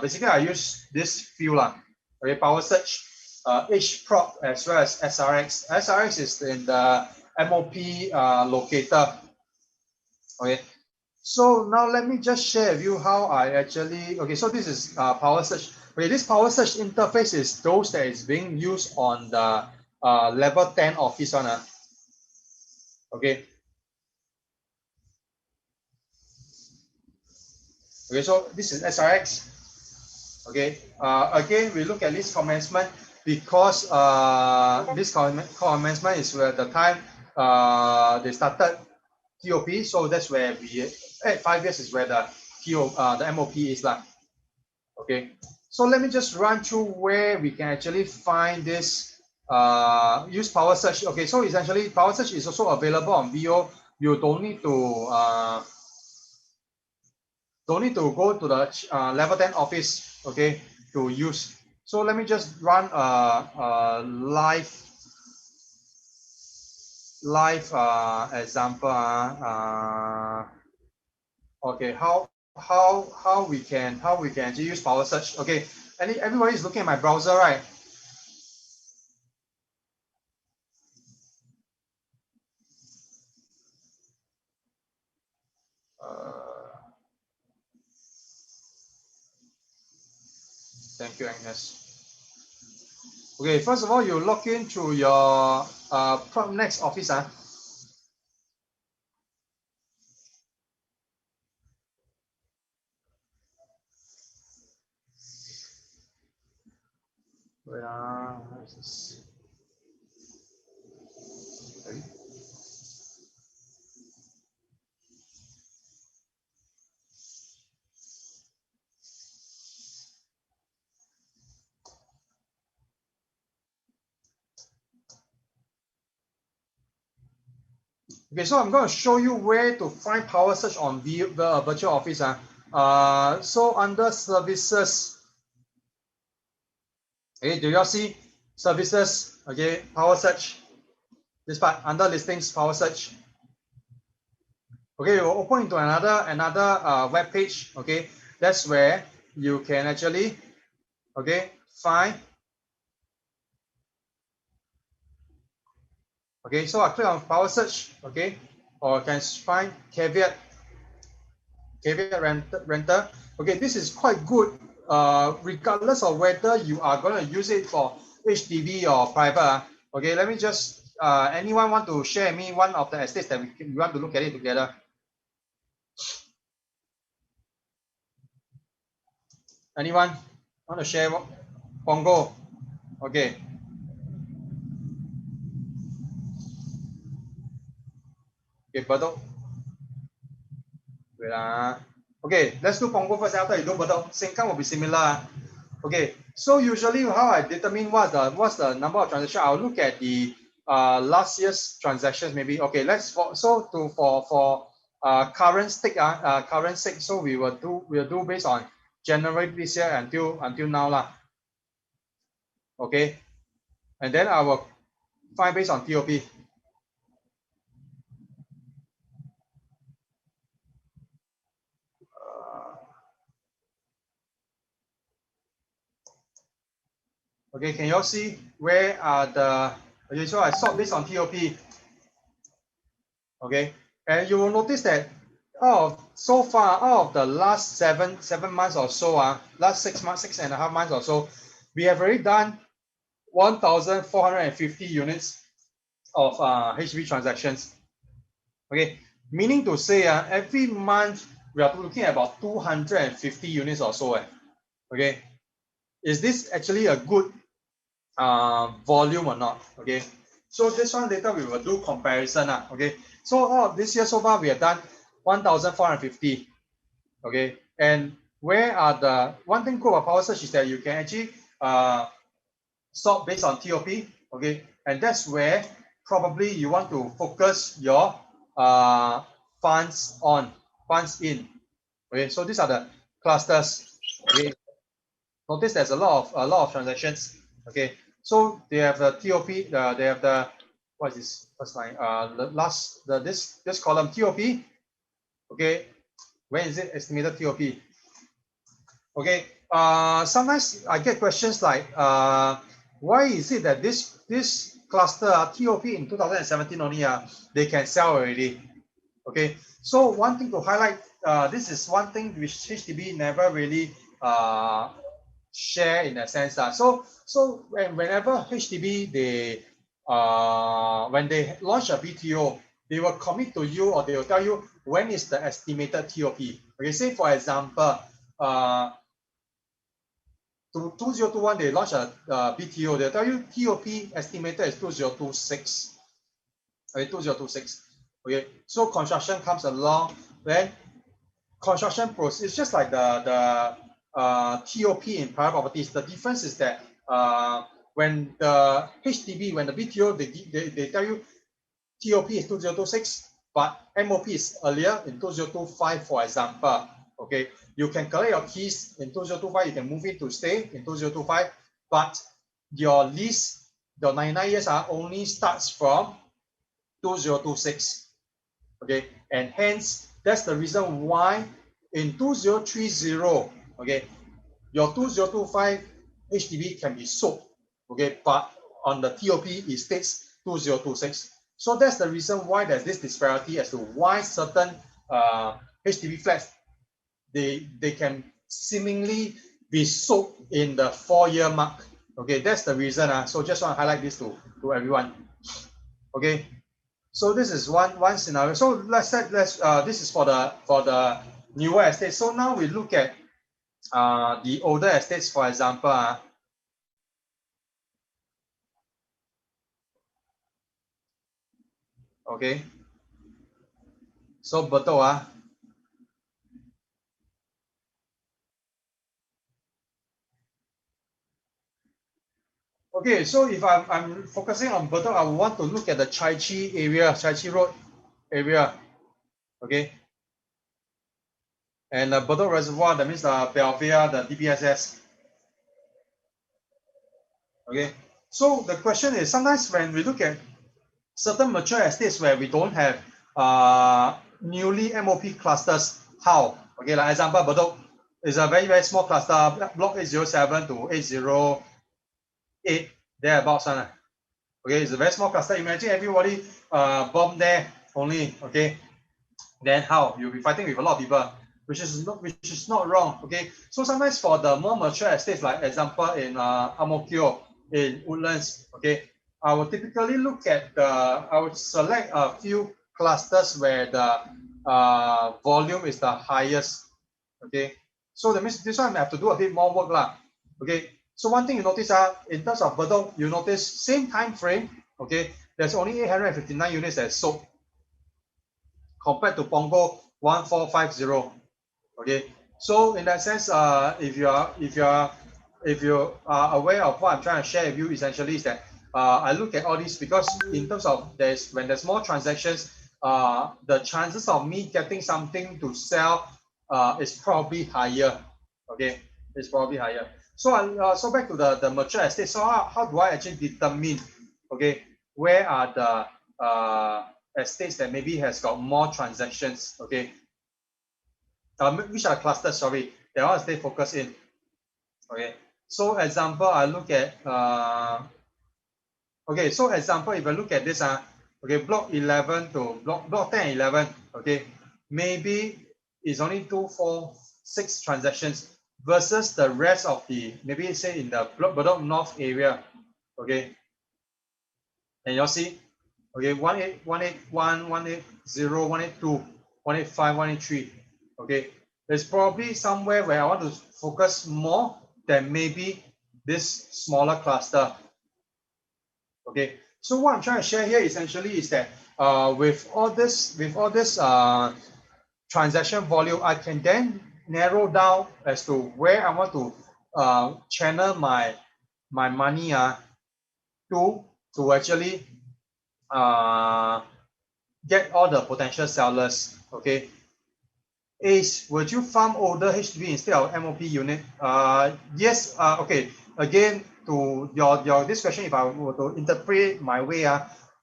basically I use this few okay, Power Search, HProp as well as SRX. SRX is in the MOP locator. Okay, so now let me just share with you how I actually, okay, so this is Power Search. Okay, this Power Search interface is those that is being used on the level 10 office one. Okay. Okay, so this is SRX. Okay, again, we look at list commencement because this commencement is where the time they started TOP, so that's where we, 5 years is where the MOP is like. Okay, so let me just run through where we can actually find this, use Power Search. Okay, so essentially Power Search is also available on VO. You don't need to go to the level 10 office, okay, to use. So let me just run a live example. Okay, how we can actually use Power Search. Okay, everybody is looking at my browser, right? Thank you, Agnes. Okay, first of all, you log in to your PropNext office. Wait, where's this? Okay. Okay, so I'm going to show you where to find Power Search on the virtual office. So under services, okay, do you all see services? Okay, Power Search. This part under listings, Power Search. Okay, you will open into another web page. Okay, that's where you can actually, okay, find. Okay, so I click on Power Search. Okay, or can find caveat renter. Okay, this is quite good. Regardless of whether you are going to use it for HDB or private. Okay, let me just, anyone want to share me one of the estates that we want to look at it together? Anyone want to share? Pongo. Okay. Okay, Bedok. Wait, okay, let's do Pongo first. After you do Bedok, Sengkang will be similar. Okay, so usually how I determine what's the number of transactions, I'll look at the last year's transactions maybe. Okay, let's for current stake. So we'll do based on January this year until now lah. Okay, and then I will find based on TOP. Okay, can you all see where are the, okay, so I sort based on TOP. Okay, and you will notice that so far out of the last seven months or so, last 6 months, 6.5 months or so, we have already done 1,450 units of HDB transactions. Okay, meaning to say every month we are looking at about 250 units or so. Okay, is this actually a good volume or not? Okay, so this one later we will do comparison. Okay, so this year so far we have done 1,450. Okay, and where are the one thing cool about Power Search is that you can actually sort based on TOP. Okay, and that's where probably you want to focus your funds in. Okay, so these are the clusters. Okay, notice there's a lot of transactions. Okay, so they have the TOP. They have the, what is this first line? This column TOP. Okay, when is it estimated TOP? Okay, sometimes I get questions like, why is it that this cluster TOP in 2017 only they can sell already? Okay, so one thing to highlight, this is one thing which HDB never really share in a sense that so whenever HDB when they launch a BTO, they will commit to you or they will tell you when is the estimated TOP. Okay, say for example, to 2021 they launch a BTO, they'll tell you TOP estimated is 2026. Okay, 2026. Okay, so construction comes along, then construction process, it's just like the TOP in private properties. The difference is that when the HDB, when the BTO, they tell you TOP is 2026, but MOP is earlier in 2025, for example. Okay, you can collect your keys in 2025, you can move in to stay in 2025, but your lease, your 99 years only starts from 2026. Okay, and hence that's the reason why in 2030, okay, your 2025 HDB can be sold, okay, but on the TOP it states 2026. So that's the reason why there's this disparity as to why certain HDB flats they can seemingly be sold in the 4-year mark. Okay, that's the reason. So just want to highlight this to everyone. Okay, so this is one scenario. So let's this is for the newer estates. So now we look at the older estates, for example. Okay, so Bedok. Okay, so if I'm focusing on Bedok, I want to look at the Chai Chi area, Chai Chi Road area. Okay, and the Bedok Reservoir, that means the Belvia, the DBSS. Okay, so the question is, sometimes when we look at certain mature estates where we don't have newly MOP clusters, how? Okay, like example, Bedok is a very small cluster, block 807 to 808, thereabouts. Okay, it's a very small cluster. Imagine everybody bomb there only. Okay, then how? You'll be fighting with a lot of people, which is not wrong. Okay, so sometimes for the more mature estates, like example in Ang Mo Kio, in Woodlands, okay, I will typically look at I would select a few clusters where the volume is the highest. Okay, so that means this one I have to do a bit more work lah. Okay, so one thing you notice in terms of Bedok, you notice same time frame. Okay, there's only 859 units that sold compared to Punggol 1450. Okay, so in that sense, if you are aware of what I'm trying to share with you, essentially is that I look at all these because in terms of when there's more transactions, the chances of me getting something to sell is probably higher. Okay, it's probably higher. So so back to the mature estate. So how do I actually determine, okay, where are the estates that maybe has got more transactions? Okay, which are clusters? Sorry, that one stay focused in. Okay, so example, I look at okay, so example, if I look at this, okay, block 11 to block 10 and 11, okay, maybe it's only 2, 4, 6 transactions versus the rest of the, maybe say in the Bedok North area, okay, and you'll see, okay, 181, 180, 182, 185, 183, okay, there's probably somewhere where I want to focus more than maybe this smaller cluster. Okay, so what I'm trying to share here essentially is that with all this transaction volume, I can then narrow down as to where I want to channel my money to actually get all the potential sellers. Okay, Ace, would you farm older HDB instead of MOP unit? Yes. Okay. Again, to your this question, if I were to interpret my way,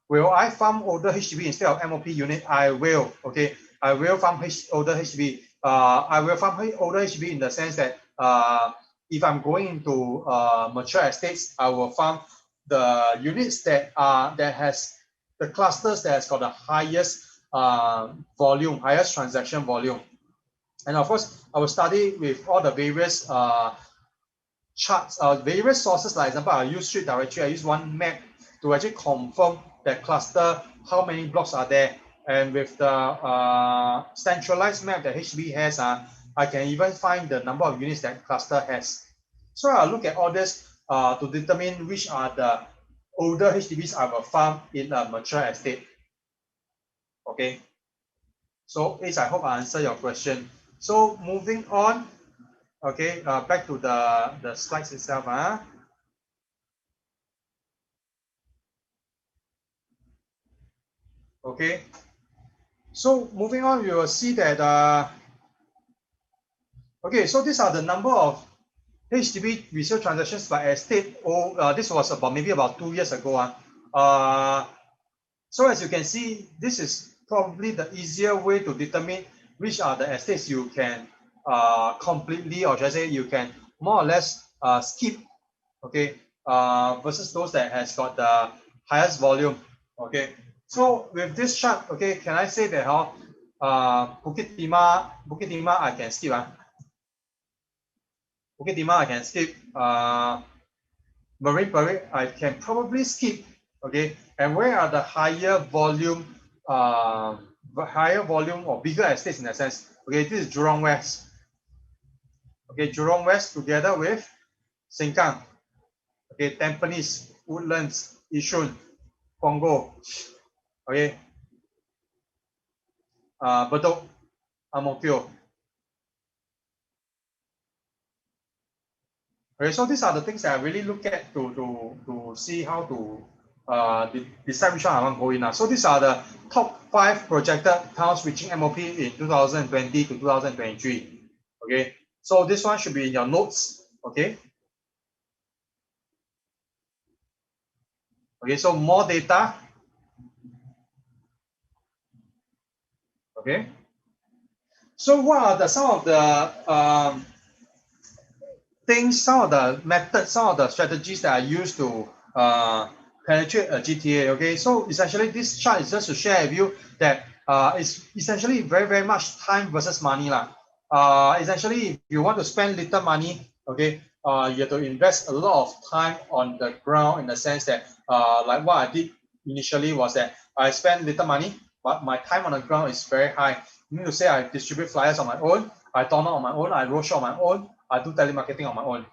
will I farm older HDB instead of MOP unit? I will. Okay. I will farm older HDB. I will farm older HDB in the sense that if I'm going into mature estates, I will farm the units that has the clusters that has got the highest volume, highest transaction volume. And of course, I will study with all the various charts, various sources. Like example, I use street directory. I use one map to actually confirm that cluster, how many blocks are there. And with the centralized map that HDB has, I can even find the number of units that cluster has. So I'll look at all this to determine which are the older HDBs I will farm in a mature estate. Okay. So Ace, I hope I answer your question. So moving on, okay, back to the slides itself. Okay, so moving on, you will see that, okay, so these are the number of HDB resale transactions by estate. This was maybe about 2 years ago. So as you can see, this is probably the easier way to determine which are the estates you can completely, or should I say, you can more or less skip, okay, versus those that has got the highest volume. Okay, so with this chart, okay, can I say that how Bukit Timah I can skip. Bukit Timah I can skip. Marine Parade I can probably skip. Okay, and where are the higher volume or bigger estates in that sense? Okay, this is Jurong West. Okay, Jurong West together with Sengkang. Okay, Tampines, Woodlands, Yishun, Punggol. Okay, Bedok, Ang Mo Kio. Okay, so these are the things that I really look at to see how to decide which one I want to go in. So these are the top 5 projected towns reaching MOP in 2020 to 2023. Okay, so this one should be in your notes. Okay. Okay, so more data. Okay. So what are some of the things, some of the methods, some of the strategies that I use to penetrate a GTA? Okay, so essentially this chart is just to share with you that it's essentially very much time versus money lah. Essentially, if you want to spend little money, okay, you have to invest a lot of time on the ground, in the sense that like what I did initially was that I spend little money, but my time on the ground is very high. You need to say I distribute flyers on my own, I turn on my own, I roadshow on my own, I do telemarketing on my own.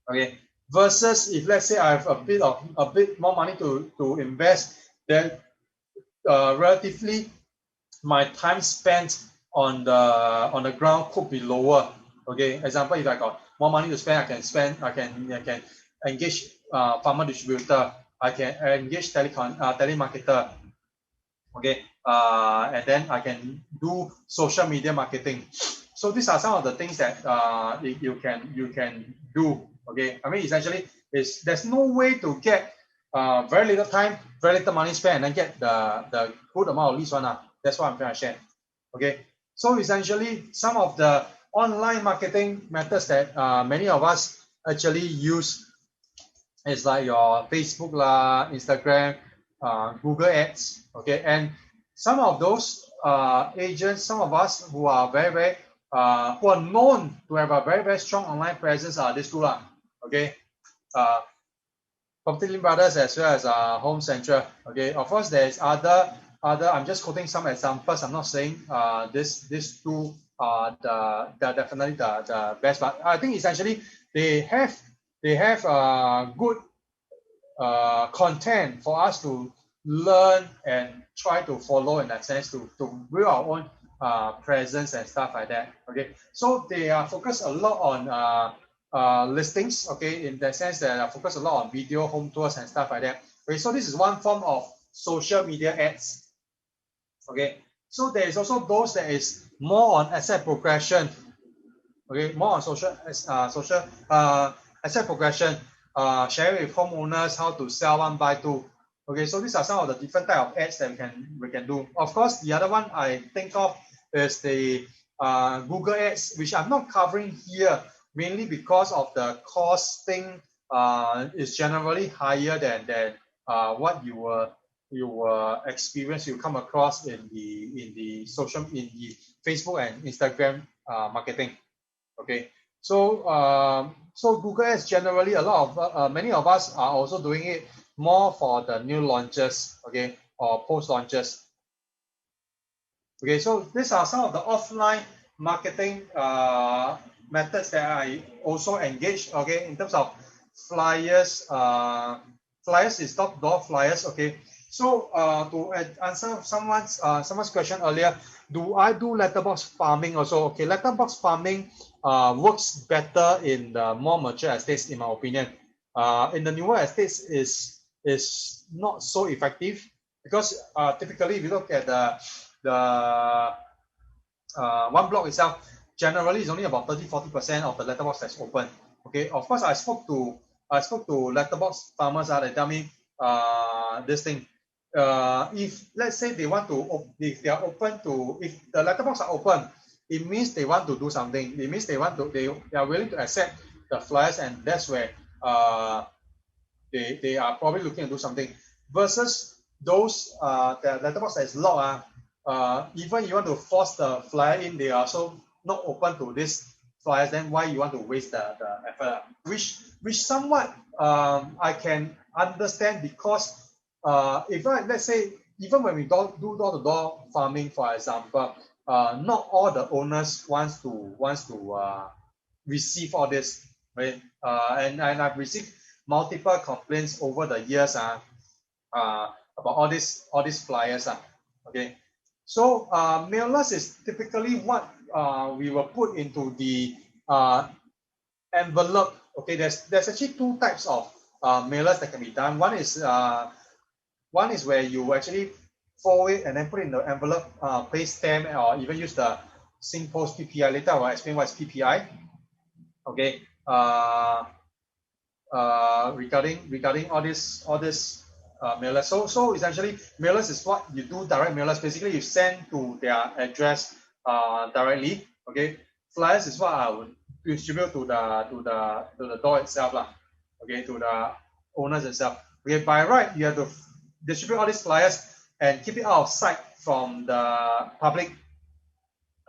Okay. Versus if let's say I have a bit more money to invest, then relatively my time spent on the ground could be lower. Okay. Example, if I got more money to spend, I can engage farmer distributor. I can engage telemarketer. Okay, and then I can do social media marketing. So these are some of the things that you can do. Okay, I mean essentially there's no way to get very little time, very little money spent, and then get the good amount of leads one. That's what I'm trying to share. Okay, so essentially some of the online marketing methods that many of us actually use is like your Facebook lah, Instagram, Google Ads. Okay, and some of those agents, some of us who are very who are known to have a very strong online presence are these two lah. Okay, Property Brothers as well as Home Central. Okay, of course there is other. I'm just quoting some examples. I'm not saying these two are the definitely the best, but I think essentially they have good content for us to learn and try to follow in that sense to build our own presence and stuff like that. Okay, so they are focused a lot on listings. Okay, in that sense they are focused a lot on video, home tours and stuff like that. Okay, so this is one form of social media ads. Okay, so there is also those that is more on asset progression. Okay, more on social asset progression, sharing with homeowners how to sell one buy two. Okay, so these are some of the different type of ads that we can do. Of course, the other one I think of is the Google Ads, which I'm not covering here mainly because of the costing is generally higher than what you come across in the Facebook and Instagram marketing. Okay, so so Google Ads generally a lot of many of us are also doing it more for the new launches, okay, or post launches. Okay, so these are some of the offline marketing methods that I also engage. Okay, in terms of flyers, flyers is door flyers. Okay, so to answer someone's question earlier, do I do letterbox farming also? Okay, letterbox farming works better in the more mature estates, in my opinion. In the newer estates is not so effective because typically if you look at the one block itself, generally is only about 30-40% of the letterbox that's open. Okay, of course I spoke to letterbox farmers. They tell me this thing. If let's say they want to, if they are open to, if the letterbox are open, it means they want to do something. It means they are willing to accept the flyers, and that's where they are probably looking to do something. Versus those the letterbox that is locked, even you want to force the flyer in, they are also not open to this flyers. Then why you want to waste the effort? Which somewhat I can understand, because if let's say even when we do door-to-door farming, for example, not all the owners wants to receive all this, right? And I've received multiple complaints over the years about all these flyers. Okay, so mailers is typically what we will put into the envelope. Okay, there's actually two types of mailers that can be done. One is where you actually fold it and then put it in the envelope, place stamp, or even use the SingPost PPI. Later I will explain what is PPI. Okay, regarding all this mailers. So essentially, mailers is what you do, direct mailers. Basically, you send to their address directly. Okay, flyers is what I would distribute to the door itself lah. Okay, to the owners itself. Okay, by right, you have to distribute all these flyers and keep it out of sight from the public.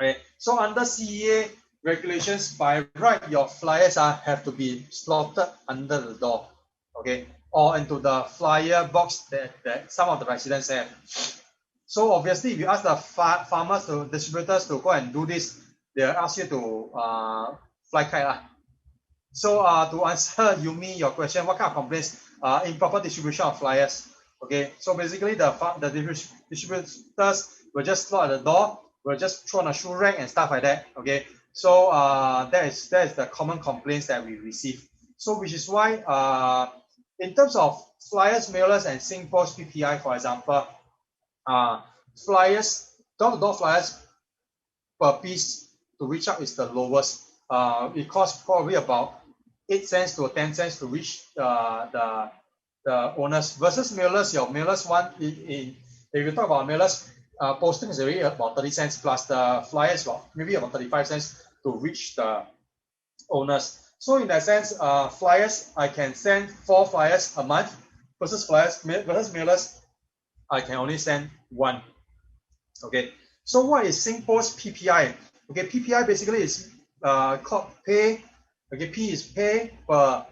Okay, so under CEA regulations, by right, your flyers have to be slotted under the door, okay, or into the flyer box that some of the residents have. So obviously, if you ask the farmers, to distributors to go and do this, they'll ask you to fly kite. So to answer Yumi your question, what kind of complaints? Improper distribution of flyers. Okay, so basically the distributors will just slot at the door, will just throw on a shoe rack and stuff like that. Okay, so that is the common complaints that we receive. So which is why in terms of flyers, mailers, and SingPost PPI, for example, flyers, door-to-door flyers per piece to reach out is the lowest. It costs probably about 8 cents to 10 cents to reach the owners, versus mailers. Your mailers one, if you talk about mailers, posting is already about 30 cents plus the flyers, maybe about 35 cents to reach the owners. So in that sense, flyers, I can send 4 flyers a month, versus mailers, I can only send 1. Okay, so what is SingPost PPI? Okay, PPI basically is called pay. Okay, P is pay per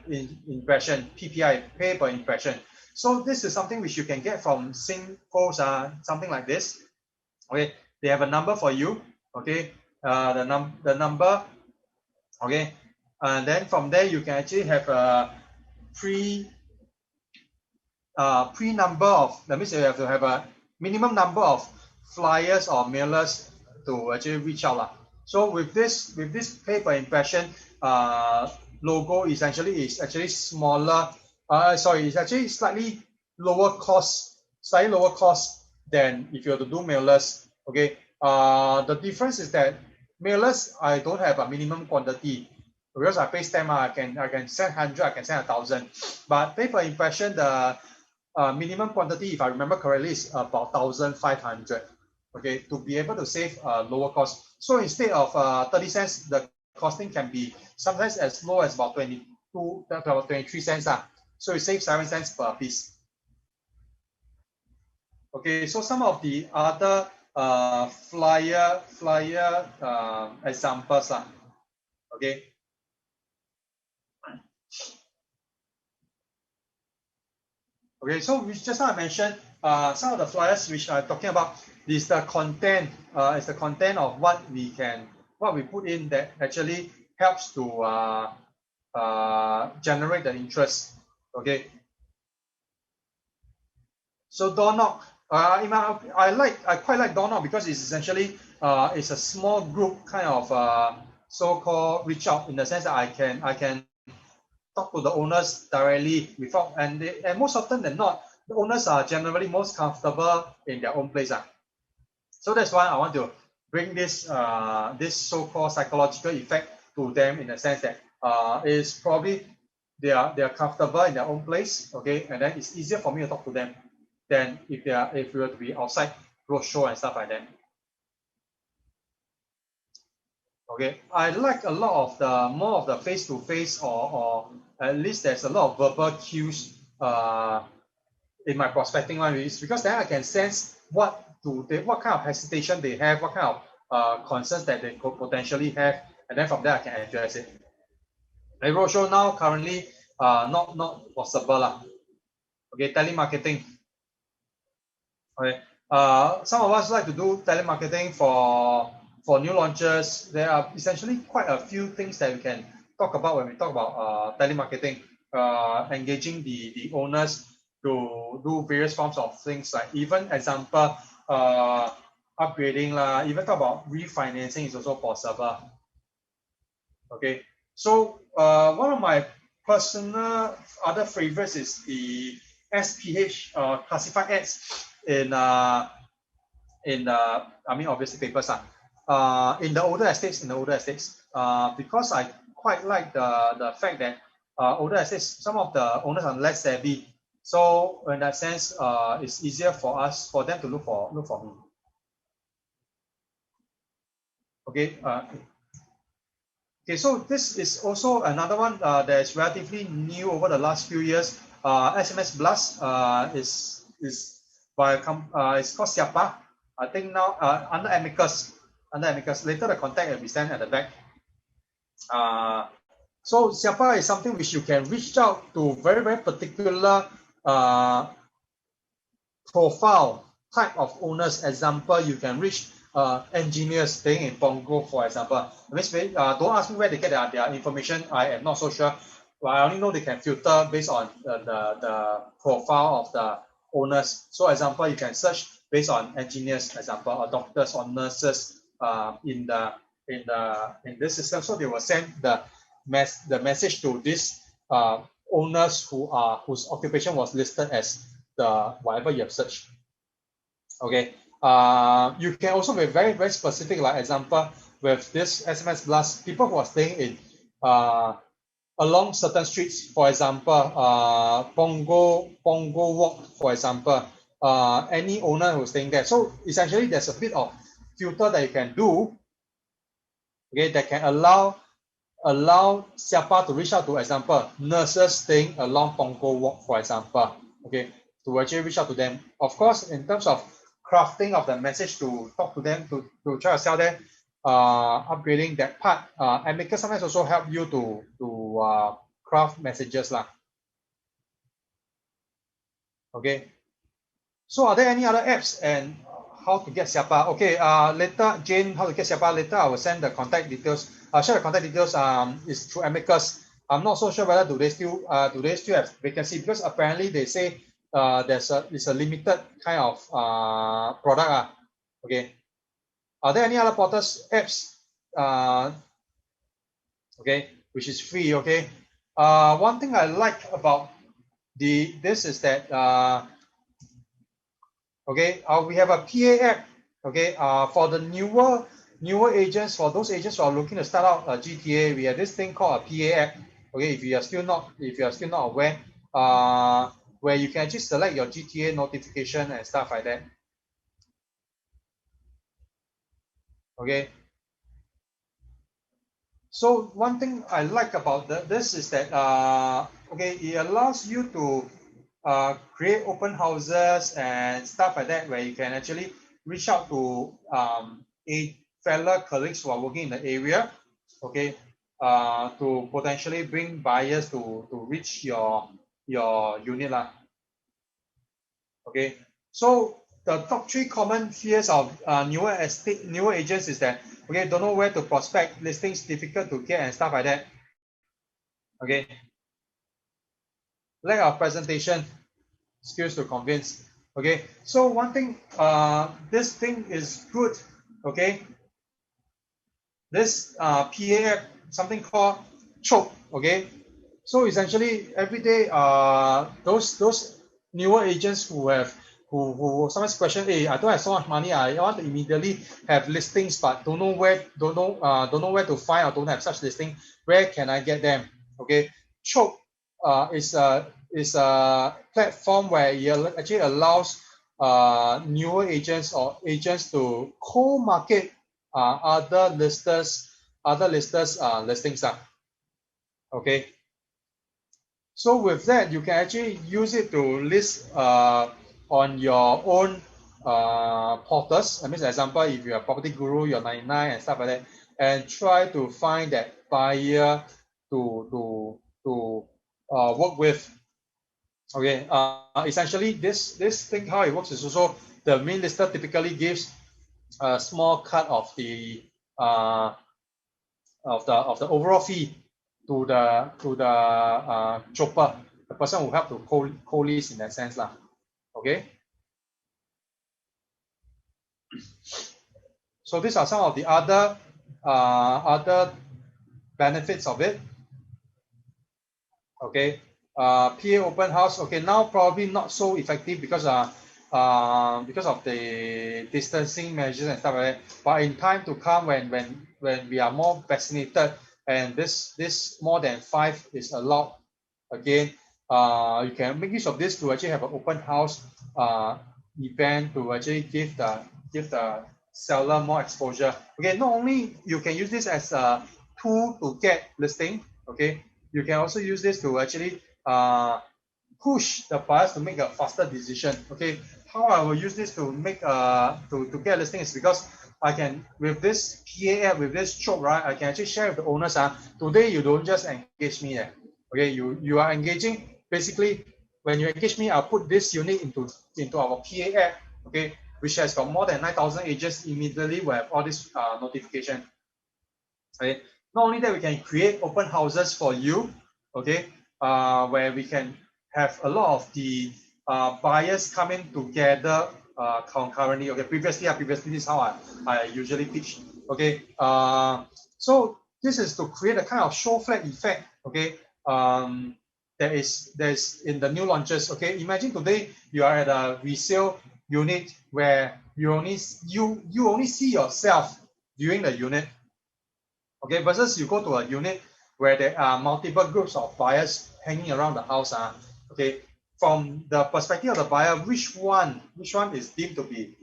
impression, PPI, pay per impression. So this is something which you can get from SingPost, something like this. Okay, they have a number for you. Okay, the number. Okay, and then from there you can actually have a pre number of, that means you have to have a minimum number of flyers or mailers to actually reach out. So with this pay per impression logo is actually smaller. It's actually slightly lower cost than if you were to do mailers. Okay, the difference is that mailers, I don't have a minimum quantity, because I pay stamp. I can send 100, I can send 1,000. But pay per impression, the minimum quantity, if I remember correctly, is about 1,500. Okay, to be able to save lower cost. So instead of 30 cents, the costing can be sometimes as low as about 23 cents. So you save 7 cents per piece. Okay, so some of the other flyer examples. Okay. Okay, so just now I mentioned some of the flyers which I'm talking about is the content. Is the content of what we put in that actually helps to generate the interest. Okay. So door knock. I quite like door knock because it's essentially it's a small group kind of so-called reach out, in the sense that I can talk to the owners directly without, and most often than not, the owners are generally most comfortable in their own place. So that's why I want to bring this this so-called psychological effect to them, in the sense that is probably they are comfortable in their own place. Okay, and then it's easier for me to talk to them than if we were to be outside roadshow and stuff like that. Okay, I like a lot of the more of the face-to-face, or at least there's a lot of verbal cues in my prospecting one, because then I can sense what kind of hesitation they have, what kind of concerns that they could potentially have, and then from there I can address it. And roadshow now currently not possible. Okay, telemarketing. Okay, some of us like to do telemarketing for new launches. There are essentially quite a few things that we can talk about when we talk about telemarketing, engaging the owners to do various forms of things, like even example upgrading even talk about refinancing is also possible. Okay, so one of my personal other favorites is the SPH classified ads in obviously papers in the older estates, because I quite like the fact that older estates, some of the owners are less savvy, so in that sense it's easier for them to look for me. Okay, okay, so this is also another one that is relatively new over the last few years. SMS Blast is by it's called Siapa. I think now under Amicus. Later the contact will be sent at the back. So Siapa is something which you can reach out to very, very particular profile type of owners. Example, you can reach engineers staying in Punggol, for example. Don't ask me where they get their information. I am not so sure. But I only know they can filter based on the profile of the owners. So example, you can search based on engineers, example, or doctors or nurses in this system. So they will send the message to this owners whose occupation was listed as the whatever you have searched. Okay. You can also be very, very specific, like example, with this SMS blast, people who are staying in along certain streets, for example, Pongo Walk, for example, any owner who's staying there. So essentially, there's a bit of filter that you can do, okay, that can allow siapa to reach out to, example, nurses staying along Pongo Walk, for example, okay, to actually reach out to them. Of course, in terms of crafting of the message to talk to them, to try to sell them, upgrading that part, and makers sometimes also help you to craft messages lah. Okay. So are there any other apps and how to get siapa? Okay. Later, Jane, how to get siapa? Later, I will send the contact details. I'll share the contact details. Is through Amicus. I'm not so sure whether do they still have vacancy, because apparently they say it's a limited kind of product. Okay. Are there any other portals apps? Okay, which is free. Okay. One thing I like about this is that okay, we have a PA app. Okay, for the newer agents, for those agents who are looking to start out GTA, we have this thing called a PA app. Okay, if you are still not aware, where you can just select your GTA notification and stuff like that. Okay. So one thing I like about this is that okay, it allows you to create open houses and stuff like that, where you can actually reach out to a fellow colleagues who are working in the area, okay, to potentially bring buyers to reach your unit lah. Okay, so the top 3 common fears of newer agents is that, okay, don't know where to prospect, listings difficult to get and stuff like that. Okay, lack of presentation skills to convince. Okay, so one thing, this thing is good. Okay, this PA app, something called Choke. Okay, so essentially every day, those newer agents who sometimes question, hey, I don't have so much money, I want to immediately have listings, but don't know where to find, or don't have such listing. Where can I get them? Okay, Choke is a platform where it actually allows newer agents or agents to co-market other listers listings. Okay. So with that, you can actually use it to list on your own portals. I mean, for example, if you're a property guru, you're 99 and stuff like that, and try to find that buyer to work with. Okay. Essentially, this thing, how it works is also the main lister typically gives a small cut of the overall fee to the chopper, the person who help to co-list in that sense lah. Okay. So these are some of the other benefits of it. Okay. PA open house. Okay, now probably not so effective because of the distancing measures and stuff like that. But in time to come, when we are more vaccinated and this more than 5 is allowed again, you can make use of this to actually have an open house event to actually give the seller more exposure. Okay, not only you can use this as a tool to get listing. Okay, you can also use this to actually push the buyers to make a faster decision. Okay, how I will use this to make to get listing is because I can, with this PA app, with this Choke, right, I can actually share with the owners. Today you don't just engage me. Okay, you are engaging. Basically, when you engage me, I'll put this unit into our PA app. Okay, which has got more than 9,000 agents. Immediately will have all this notification. Okay, not only that, we can create open houses for you. Okay, where we can have a lot of the buyers coming together concurrently. Okay, previously this is how I usually pitch. Okay, so this is to create a kind of show flag effect. Okay, there is in the new launches. Okay, imagine today you are at a resale unit where you only see yourself viewing the unit. Okay, versus you go to a unit where there are multiple groups of buyers hanging around the house. Okay, from the perspective of the buyer, which one is deemed to be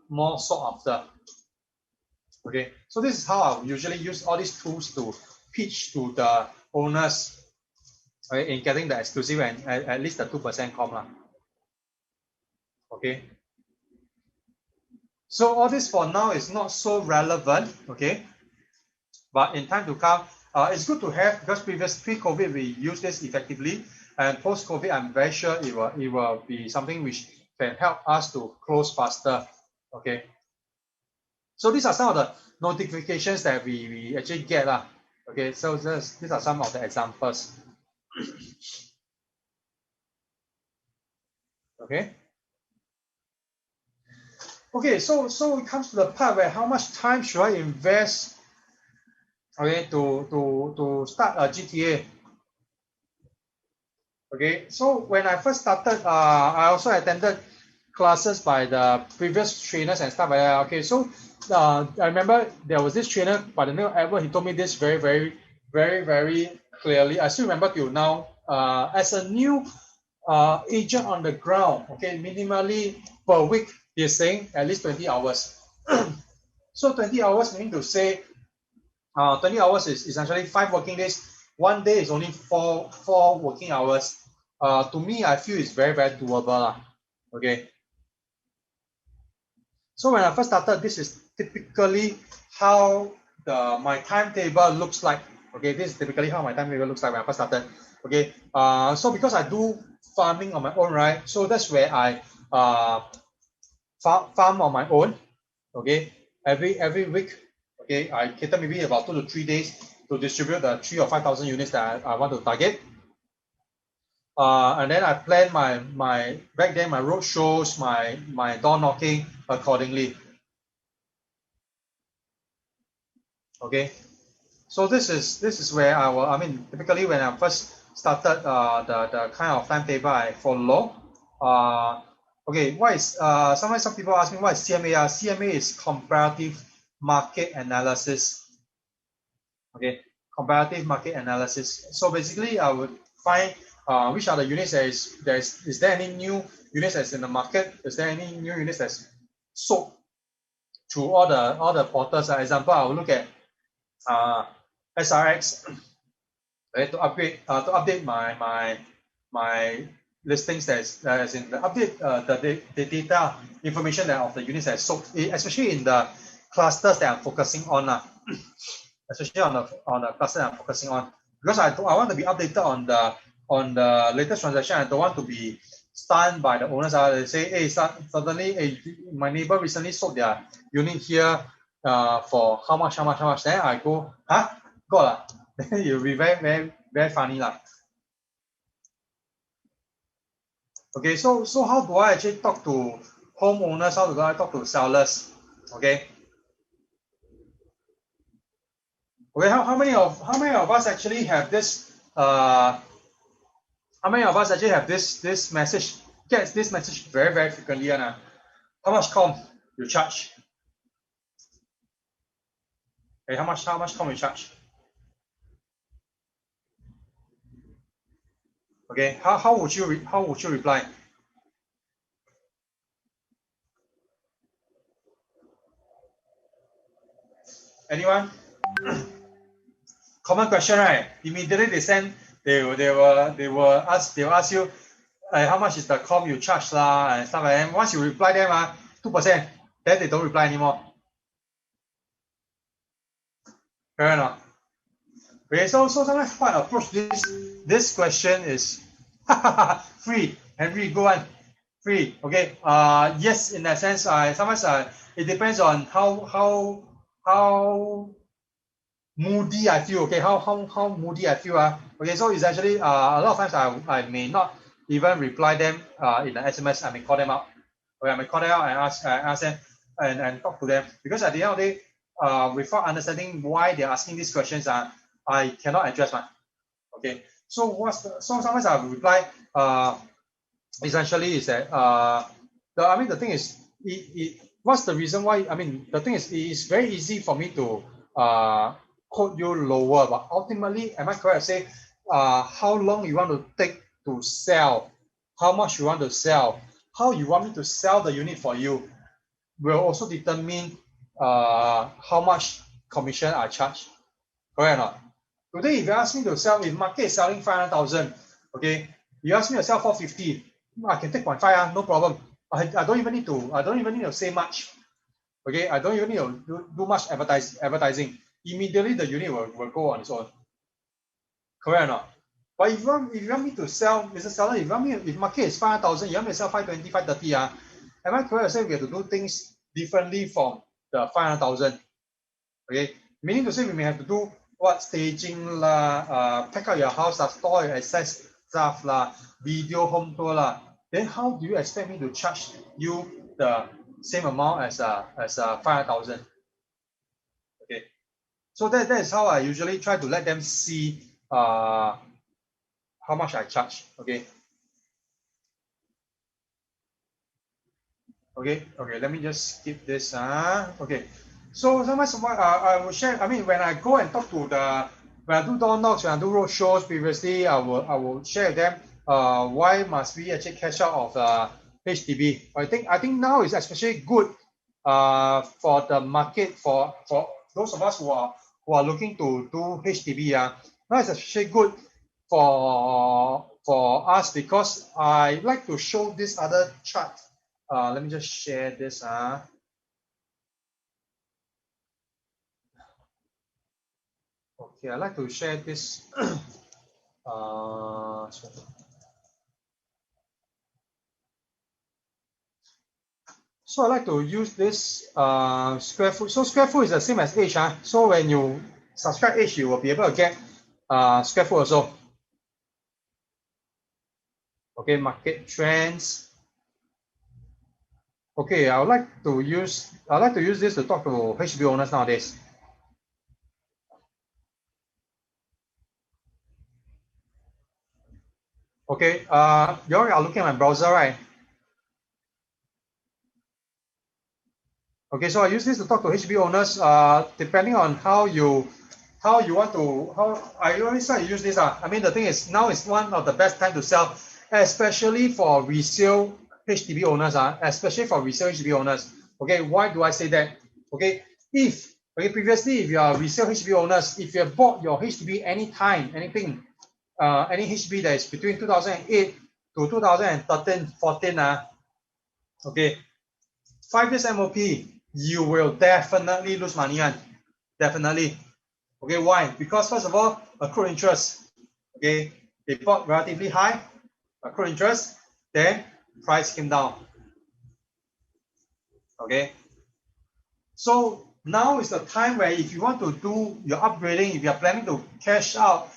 more sought after? Okay, so this is how I usually use all these tools to pitch to the owners, okay, in getting the exclusive and at least the 2% comp. Okay, so all this for now is not so relevant. Okay, but in time to come, it's good to have, because pre-COVID we used this effectively, and post-COVID I'm very sure it will be something which can help us to close faster. Okay, so these are some of the notifications that we actually get. Okay, so these are some of the examples. Okay. Okay, so it comes to the part where how much time should I invest, okay, to start a GTA. Okay, so when I first started, I also attended classes by the previous trainers and stuff like that. Okay, so I remember there was this trainer by the name of Edward. He told me this very, very, very, very clearly. I still remember till now. As a new agent on the ground, okay, minimally per week, he's saying at least 20 hours. So 20 hours meaning to say 20 hours is essentially 5 working days. One day is only four working hours. To me, I feel it's very, very doable. Okay. So when I first started, this is typically how my timetable looks like. Okay, this is typically how my timetable looks like when I first started. Okay. So because I do farming on my own, right? So that's where I farm on my own. Okay. Every week. Okay, I cater maybe about 2 to 3 days to distribute the 3,000 or 5,000 units that I want to target. And then I plan my back then my road shows, my door knocking accordingly. Okay, so this is where I mean typically when I first started the kind of timetable I follow. Okay, what is sometimes some people ask me what is CMA? CMA is comparative market analysis. Okay, comparative market analysis. So basically, I would find which are the units is there any new units that's in the market? Is there any new units that's sold through all the portals? Example, I will look at SRX, right, to update my listings that's in the update the data information that of the units that sold, especially in the clusters that I'm focusing on. Especially on the cluster I'm focusing on, because I want to be updated on the latest transaction. I don't want to be stunned by the owners. They say, hey, suddenly, hey, my neighbor recently sold their unit here for how much. Then I go, huh? God, then you'll be very, very, very funny lah. Okay, so how do I actually talk to homeowners? How do I talk to sellers? Okay. Okay, how many of us actually have this how many of us actually have this message, gets this message very, very frequently? How much com you charge? Okay, how much com you charge? Okay, how would you reply? Anyone? Common question, right? Immediately they will ask you, how much is the com you charge and stuff like that. Once you reply them 2%, then they don't reply anymore. Fair enough. Okay, so sometimes how I approach this question is free. Henry, go on. Free. Okay. Yes, in that sense, sometimes it depends on how moody I feel. Okay, how moody I feel. Okay, so it's actually a lot of times I may not even reply them in the SMS. I may call them out. Okay, I may call them out and ask them and talk to them, because at the end of the day, without understanding why they're asking these questions, I cannot address one. Okay, So so sometimes I will reply essentially is that the thing is what's the reason why, the thing is, it is very easy for me to quote you lower, but ultimately, am I correct to say how long you want to take to sell, how much you want to sell, how you want me to sell the unit for you will also determine how much commission I charge. Correct or not? Today, if you ask me to sell, if market is selling 500,000, okay, you ask me to sell 450, I can take 0.5, no problem. I don't even need to say much. Okay, I don't even need to do much advertising. Immediately the unit will go on its own. Correct or not? But if you want me to sell, Mr. Seller, if market is 500,000, you want me to sell 520, 530, am I correct to say we have to do things differently from the 500,000? Okay, meaning to say we may have to do what, staging lah, pack out your house, store your access stuff lah, video home tour lah. Then how do you expect me to charge you the same amount as 500,000? Okay, so that is how I usually try to let them see how much I charge. Okay. Okay, let me just skip this. Okay, so sometimes I will share. When I go and talk to when I do door knocks, when I do road shows previously, I will share with them why must we actually cash out of HDB. I think now is especially good for the market, for those of us who are looking to do HDB. Now it's especially good for us because I like to show this other chart. Let me just share this. Okay, I like to share this. So I like to use this square foot. So square foot is the same as H. So when you subscribe H, you will be able to get square foot also. Okay, market trends. Okay, I like to use this to talk to HDB owners nowadays. Okay, you all are looking at my browser, right? Okay, so I use this to talk to HDB owners. Depending on how you want to, I always say use this. The thing is, now is one of the best time to sell, especially for resale HDB owners. Especially for resale HDB owners. Okay, why do I say that? Okay, previously, if you are resale HDB owners, if you have bought your HDB anytime, any HDB that is between 2008 to 2013, 14, okay, 5 years MOP, you will definitely lose money on. Definitely. Okay, why? Because first of all, accrued interest. Okay, they bought relatively high, accrued interest, then price came down. Okay. So now is the time where if you want to do your upgrading, if you are planning to cash out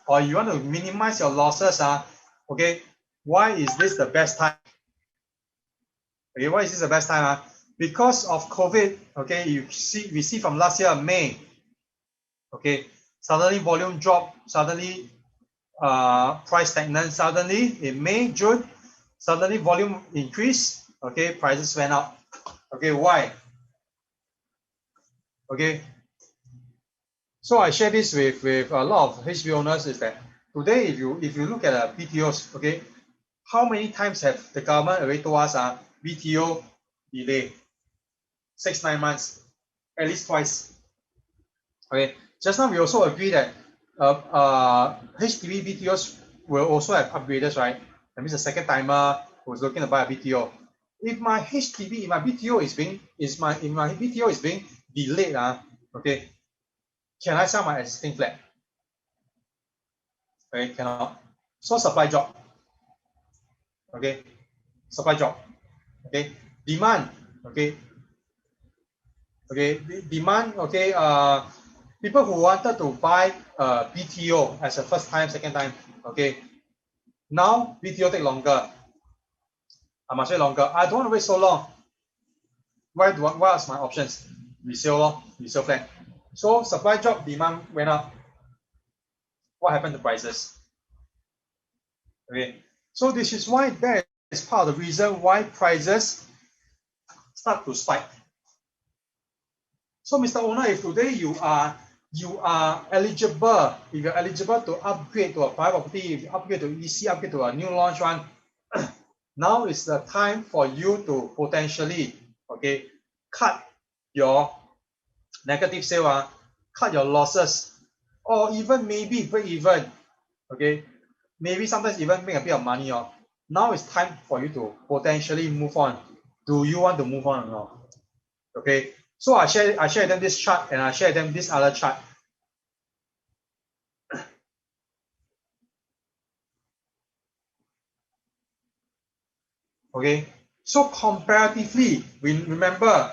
or you want to minimize your losses, okay, why is this the best time? Okay, why is this the best time? Because of COVID, okay, we see from last year, May, okay, suddenly volume drop, suddenly price stagnant, suddenly in May, June, suddenly volume increase, okay, prices went up. Okay, why? Okay, so I share this with a lot of HDB owners is that today, if you look at BTOs, okay, how many times have the government already told us BTO delay? 6-9 months, at least twice. Okay, just now we also agree that HDB BTOs will also have upgraders, right? That means a second timer who's looking to buy a BTO. If my BTO is being delayed, okay, can I sell my existing flat? Okay, cannot. So supply drop. Okay, supply drop. Okay, demand. Okay. Okay, demand. Okay, people who wanted to buy BTO as a first time, second time. Okay, now BTO take longer. I must wait longer. I don't want to wait so long. What are my options? Resale flat. So supply drop, demand went up. What happened to prices? Okay, so this is why that is part of the reason why prices start to spike. So, Mr. Owner, if today you are eligible, if you're eligible to upgrade to a private property, if you upgrade to EC, upgrade to a new launch one, now is the time for you to potentially, okay, cut your negative sale, cut your losses, or even maybe break even, okay, maybe sometimes even make a bit of money. Now it's time for you to potentially move on. Do you want to move on or not? Okay, so I share them this chart and I share them this other chart. Okay, so comparatively, we remember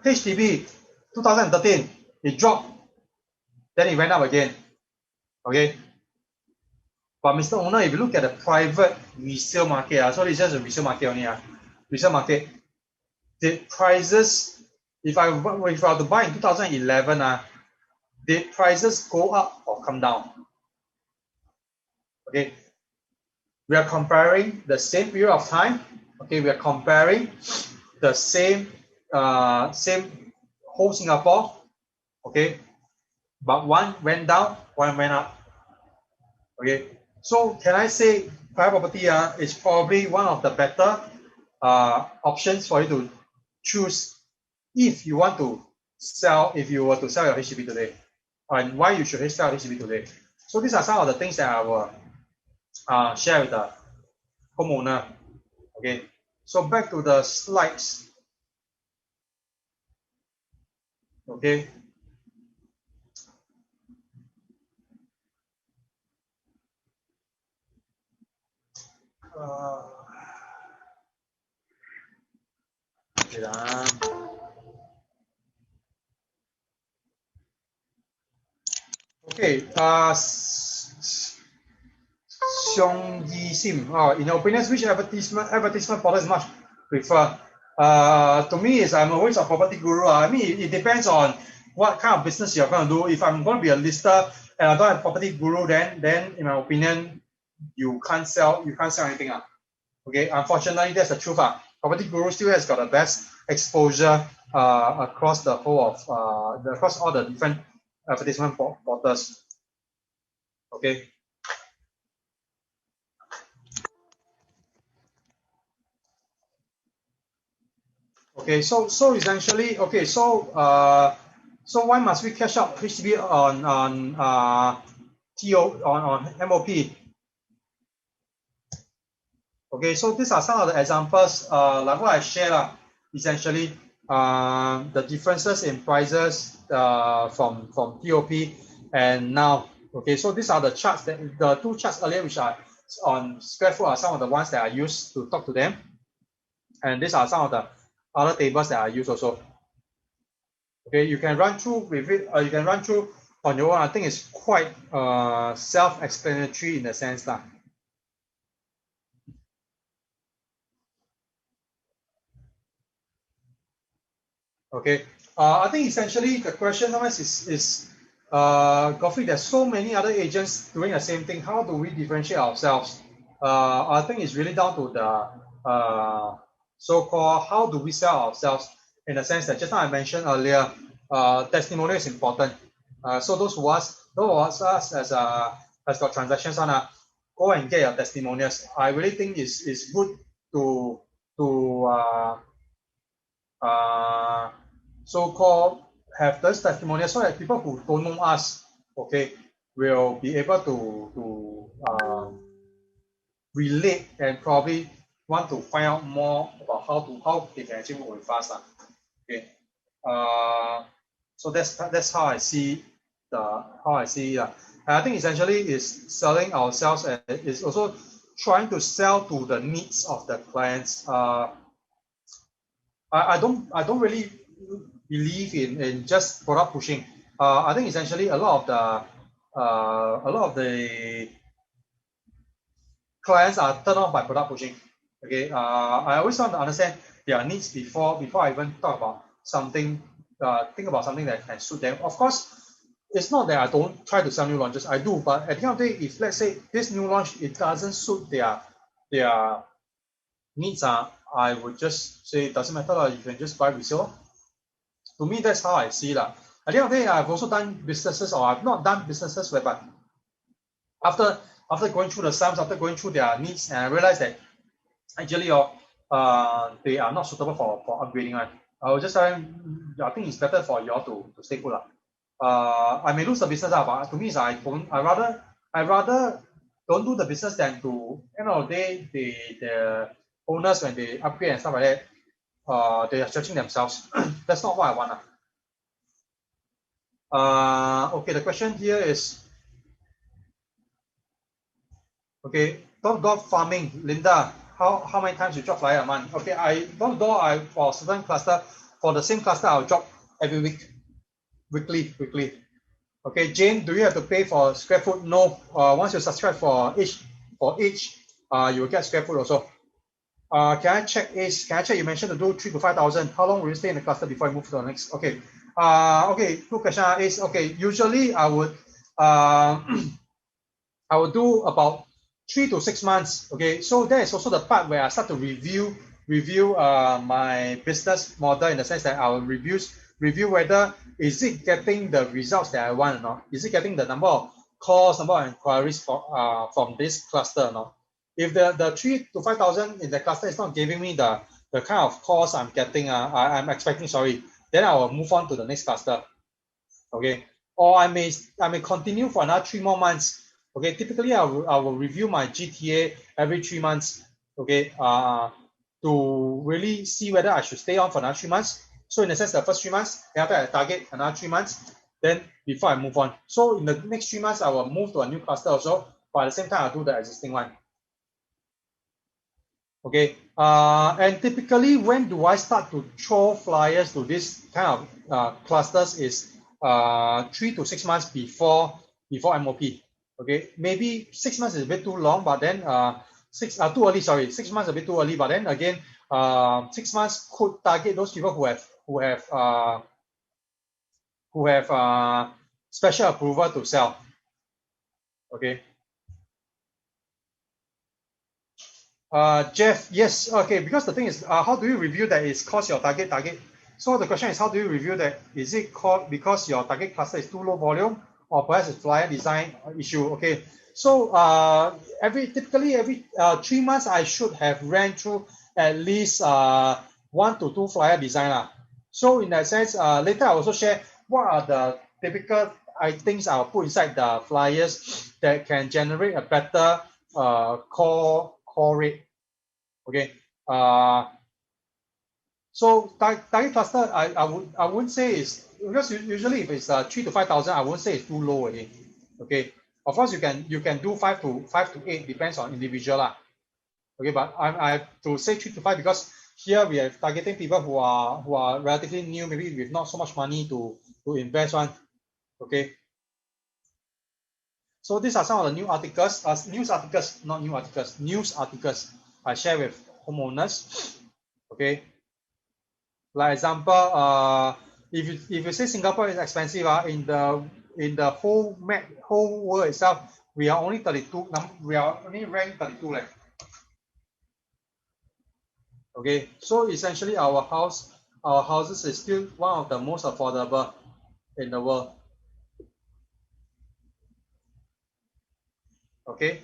HDB 2013, it dropped, then it went up again. Okay, but Mr. Owner, if you look at the private resale market, so it's just a resale market only, resale market, the prices, if I were to buy in 2011, the prices go up or come down. Okay, we are comparing the same period of time. Okay, we are comparing the same whole Singapore. Okay, but one went down, one went up. Okay, so can I say private property is probably one of the better options for you to choose if you want to sell, if you were to sell your HDB today, and why you should sell HDB today. So these are some of the things that I will share with the homeowner. Okay, so back to the slides. Okay. Okay. Xiong Yi Sim. In your opinion, which advertisement portal is much prefer? To me, is I'm always a property guru. I mean, it depends on what kind of business you're going to do. If I'm going to be a lister and I don't have a property guru, then in my opinion, you can't sell anything. Okay, unfortunately, that's the truth. Property guru still has got the best exposure across the whole of across all the different advertisement portals. Okay. Okay, so essentially, okay, so why must we cash out HDB on MOP? Okay, so these are some of the examples, like what I shared, essentially, the differences in prices from TOP and now. Okay, so these are the charts, the two charts earlier which are on square foot are some of the ones that I used to talk to them, and these are some of the other tables that I use also. Okay, you can run through with it, you can run through on your own. I think it's quite self-explanatory in the sense that. Okay, I think essentially the question is Godfrey, there's so many other agents doing the same thing. How do we differentiate ourselves? I think it's really down to the so-called how do we sell ourselves, in the sense that just now I mentioned earlier, testimonial is important. So those of us as got transactions on, go and get your testimonials. I really think it's good to so-called have those testimonials, so that people who don't know us, okay, will be able to relate and probably want to find out more about how they can actually work with us. Okay. So that's how I see I think essentially is selling ourselves, and is also trying to sell to the needs of the clients. I don't really believe in just product pushing. I think essentially a lot of the clients are turned off by product pushing. Okay, I always want to understand their needs before I even talk about something. Think about something that can suit them. Of course, it's not that I don't try to sell new launches. I do, but at the end of the day, if let's say this new launch it doesn't suit their needs, I would just say it doesn't matter. You can just buy resale. To me, that's how I see it. At the end of the day, I've also done businesses, or I've not done businesses whereby after going through the sums, after going through their needs, and I realized that actually they are not suitable for upgrading. Right? I will just tell them, I think it's better for you all to stay put. I may lose the business, but to me, I rather don't do the business than to, end of the day, the owners, when they upgrade and stuff like that, they are stretching themselves. That's not what I want. Okay, the question here is, okay, door farming, Linda, how many times you drop flyer a month? Okay, I for certain cluster, for the same cluster, I'll drop every week, weekly. Okay, Jane, do you have to pay for square foot? No. Once you subscribe for each, you will get square foot also. Can I check, Ace? Can I check? You mentioned to do 3,000 to 5,000. How long will you stay in the cluster before you move to the next? Okay. Okay. Good question, Ace. Okay. Usually, I would I would do about 3 to 6 months. Okay. So that is also the part where I start to review my business model, in the sense that I will review whether is it getting the results that I want or not. Is it getting the number of calls, number of inquiries from this cluster or not? If the 3 to 5,000 in the cluster is not giving me the kind of calls I'm getting, I'm expecting, sorry, then I will move on to the next cluster. Okay. Or I may continue for another 3 more months. Okay. Typically, I will review my GTA every 3 months. Okay. To really see whether I should stay on for another 3 months. So in a sense, the first 3 months, then after I target another 3 months, then before I move on. So in the next 3 months, I will move to a new cluster also, but at the same time, I'll do the existing one. Okay. And typically, when do I start to throw flyers to this kind of clusters is 3 to 6 months before MOP. Okay, maybe 6 months is a bit too long, but then too early. Sorry, 6 months a bit too early. But then again, 6 months could target those people who have special approval to sell. Okay. Jeff, yes, okay, because the thing is, how do you review that is cause your target? So the question is, how do you review that? Is it called because your target cluster is too low volume, or perhaps it's flyer design issue? Okay, so typically every 3 months, I should have ran through at least 1 to 2 flyer design. So in that sense, later I'll also share what are the typical things I'll put inside the flyers that can generate a better call rate. Okay. So target cluster, I wouldn't say is, because usually if it's 3 to 5,000, I won't say it's too low already. Okay. Of course, you can do 5 to 8, depends on individual lah. Okay, but I have to say 3 to 5 because here we are targeting people who are relatively new, maybe with not so much money to invest on. Okay. So these are some of the news articles I share with homeowners. Okay. Like example, if you say Singapore is expensive, in the whole world itself, we are only 32. We are only ranked 32. Okay. So essentially, our houses is still one of the most affordable in the world. Okay.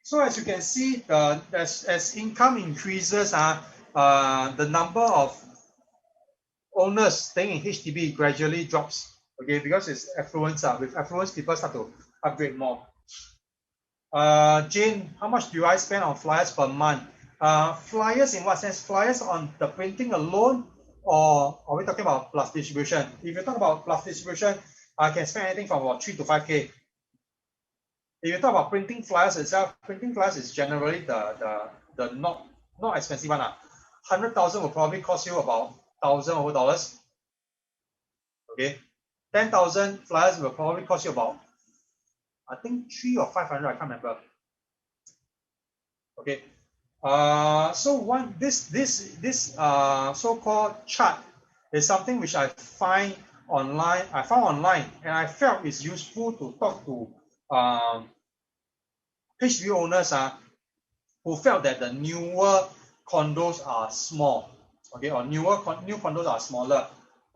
So as you can see, as income increases, the number of owners staying in HDB gradually drops. Okay, because it's affluence. With affluence, people start to upgrade more. Jane, how much do I spend on flyers per month? Flyers in what sense? Flyers on the printing alone, or are we talking about plus distribution? If you talk about plus distribution, I can spend anything from about 3 to 5K. If you talk about printing flyers itself, printing flyers is generally the not expensive one. 100,000 will probably cost you about $1,000. Okay, 10,000 flyers will probably cost you about, I think 300 or 500. I can't remember. Okay, so this so-called chart is something which I find online, and I felt it's useful to talk to HDB owners who felt that the newer condos are small, okay, or new condos are smaller,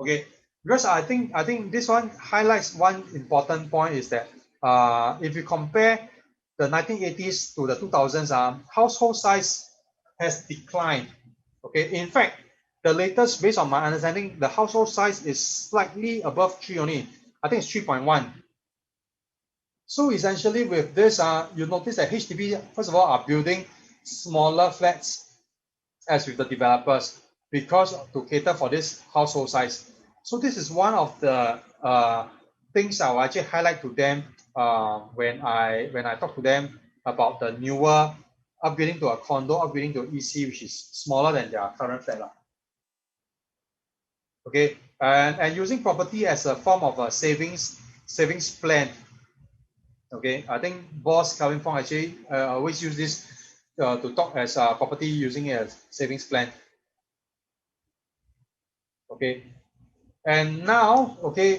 okay. Because I think this one highlights one important point is that if you compare the 1980s to the 2000s, household size has declined. Okay, in fact, the latest, based on my understanding, the household size is slightly above 3 only. I think it's 3.1. So essentially with this, you notice that HDB, first of all, are building smaller flats as with the developers because to cater for this household size. So this is one of the things I will actually highlight to them when I talk to them about the newer upgrading to a condo, upgrading to EC, which is smaller than their current flat. Okay, and using property as a form of a savings plan. Okay, I think boss Calvin Fong actually always use this to talk as property using it as savings plan. Okay, and now, okay,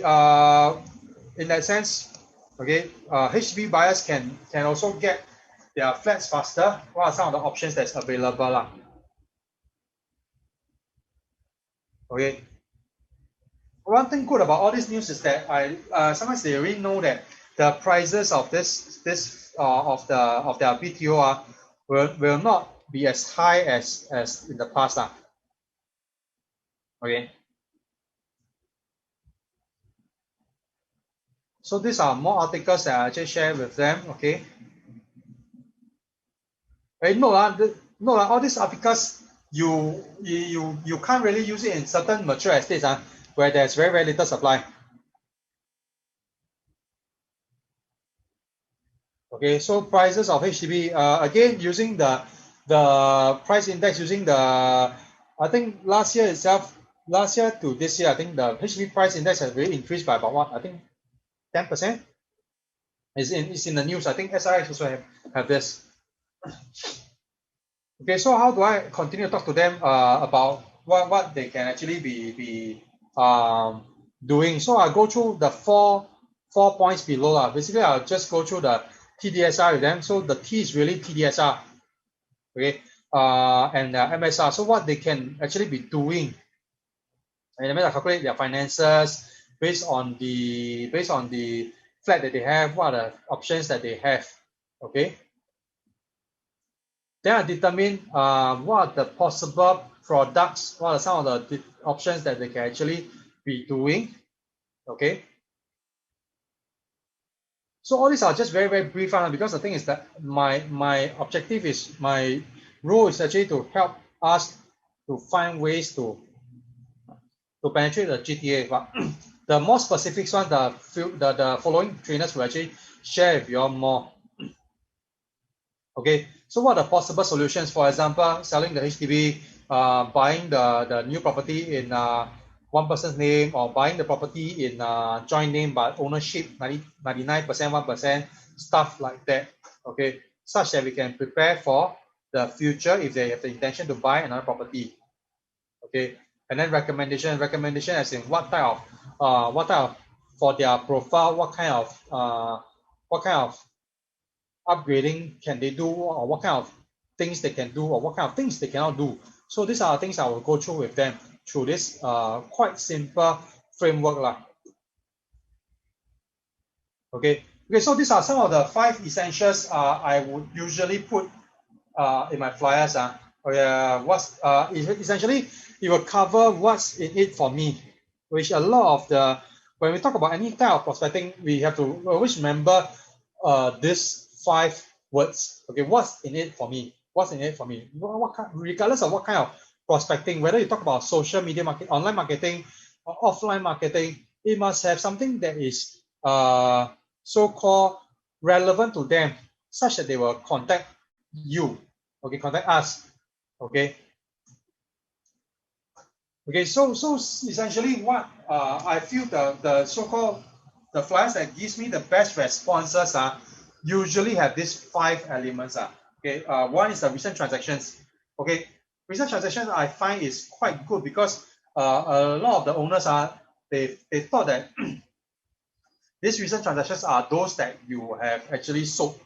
in that sense, okay, HDB buyers can also get their flats faster. What are some of the options that's available? Okay, one thing good about all this news is that sometimes they already know that the prices of of their BTO will not be as high as in the past. Okay. So these are more articles that I just share with them. Okay. No, all these articles you can't really use it in certain mature estates where there's very little supply. Okay, so prices of HDB again using the price index using the I think last year to this year, I think the HDB price index has really increased by about what? I think 10%. It's in the news. I think SRX also have this. Okay, so how do I continue to talk to them about what they can actually be doing? So I go through the four points below. Basically, I'll just go through the TDSR with them. So the T is really TDSR, okay, and MSR. So what they can actually be doing, and I calculate their finances based on the flat that they have. What are the options that they have? Okay. Then I determine what are the possible products, what are some of the options that they can actually be doing. Okay. So all these are just very brief because the thing is that my objective is, my role is actually to help us to find ways to penetrate the GTA. But the more specific one, the following trainers will actually share with you all more. Okay, so what are the possible solutions? For example, selling the HDB, buying the new property in one person's name, or buying the property in joint name but ownership 99%, 1%, stuff like that. Okay, such that we can prepare for the future if they have the intention to buy another property. Okay, and then recommendation as in what type of for their profile, what kind of upgrading can they do, or what kind of things they can do, or what kind of things they cannot do. So these are things I will go through with them through this quite simple framework. Okay, so these are some of the 5 essentials I would usually put in my flyers. Essentially it will cover what's in it for me, which a lot of when we talk about any type of prospecting, we have to always remember this 5 words. Okay, what's in it for me? What's in it for me? Regardless of what kind of prospecting, whether you talk about social media marketing, online marketing, or offline marketing, it must have something that is so-called relevant to them, such that they will contact you. Okay, contact us. Okay. Okay, so essentially what I feel the so-called the flyers that gives me the best responses usually have these 5 elements. Okay, one is the recent transactions. Okay, recent transactions I find is quite good because a lot of the owners they thought that these recent transactions are those that you have actually sold.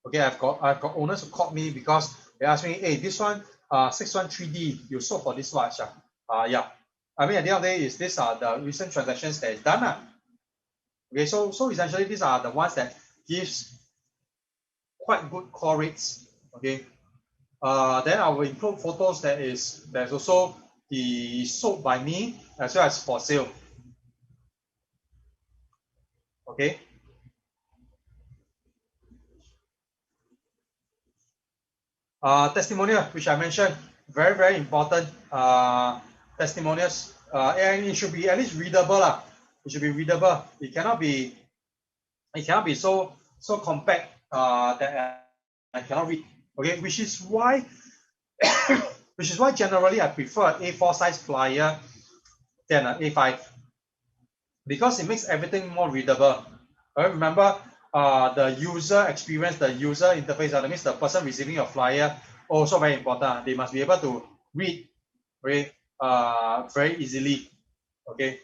Okay, I've got owners who called me because they asked me, hey, this one 613D you sold for this much. Yeah. I mean, at the end of the day, these are the recent transactions that is done. Okay, so essentially these are the ones that gives quite good call rates. Okay. Then I will include photos that's also the sold by me as well as for sale. Okay. Testimonial, which I mentioned, very, very important. Testimonials, and it should be at least readable. It should be readable. It cannot be so compact that I cannot read. Okay, which is why generally I prefer an A4 size flyer than an A5, because it makes everything more readable. Remember, the user experience, the user interface, that means the person receiving your flyer, also very important. They must be able to read very easily. Okay.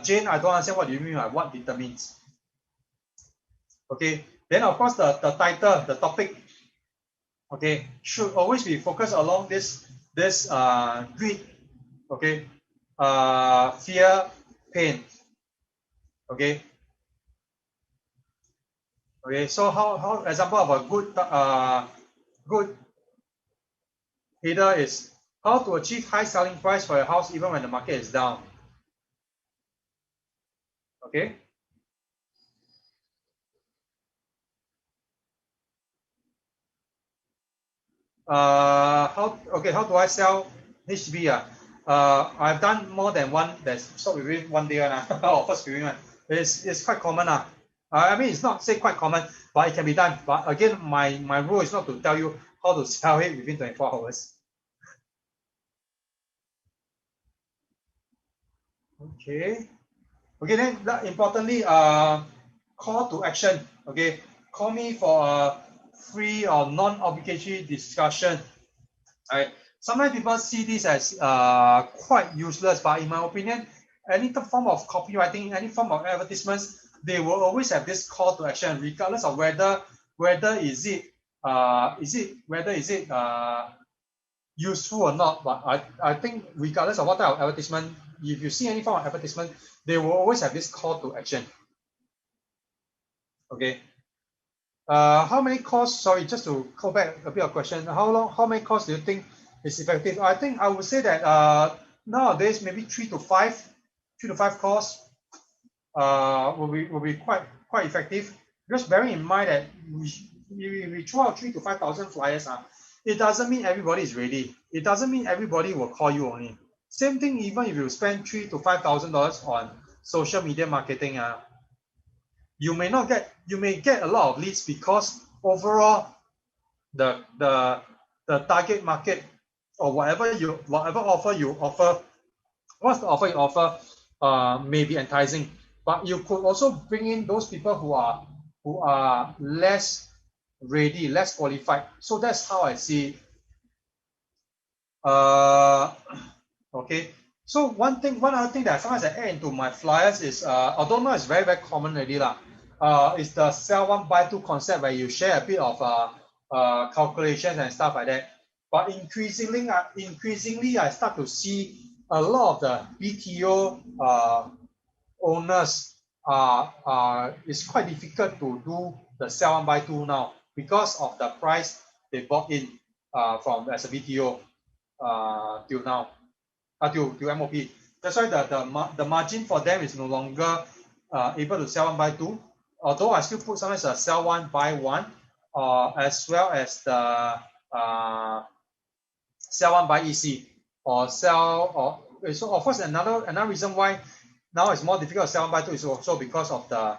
Jane, I don't understand what you mean by what determines. Okay. Then of course the title, the topic, okay, should always be focused along this greed, okay, fear, pain. Okay. Okay, so how example of a good header is how to achieve high selling price for your house even when the market is down. Okay. How do I sell HDB? I've done more than one that's sold within 1 day or first viewing one. It's quite common. I mean, it's not say quite common, but it can be done. But again, my rule is not to tell you how to sell it within 24 hours. Okay. Okay, then importantly, call to action. Okay, call me for a free or non-obligatory discussion. Right. Sometimes people see this as quite useless, but in my opinion, any form of copywriting, any form of advertisements, they will always have this call to action, regardless of whether is it useful or not. But I think regardless of what type of advertisement, if you see any form of advertisement, they will always have this call to action. Okay. How many calls? Sorry, just to go back a bit of question. How many calls do you think is effective? I think I would say that nowadays maybe 3 to 5 calls will be quite effective. Just bearing in mind that we throw out 3,000 to 5,000 flyers. It doesn't mean everybody is ready. It doesn't mean everybody will call you only. Same thing, even if you spend $3,000 to $5,000 on social media marketing. You may get a lot of leads because overall the target market or whatever offer you offer, what's the offer you offer may be enticing, but you could also bring in those people who are less ready, less qualified. So that's how I see it. Okay. So one other thing that sometimes I add into my flyers is, although now it's very, very common already is the sell one buy two concept, where you share a bit of calculations and stuff like that. But increasingly I start to see a lot of the BTO owners it's quite difficult to do the sell one buy two now because of the price they bought in from as a BTO till now. To MOP. That's why the margin for them is no longer able to sell one buy two. Although I still put sometimes a sell one buy one, as well as the sell one buy EC or sell or so. Of course, another reason why now it's more difficult to sell one buy two is also because of the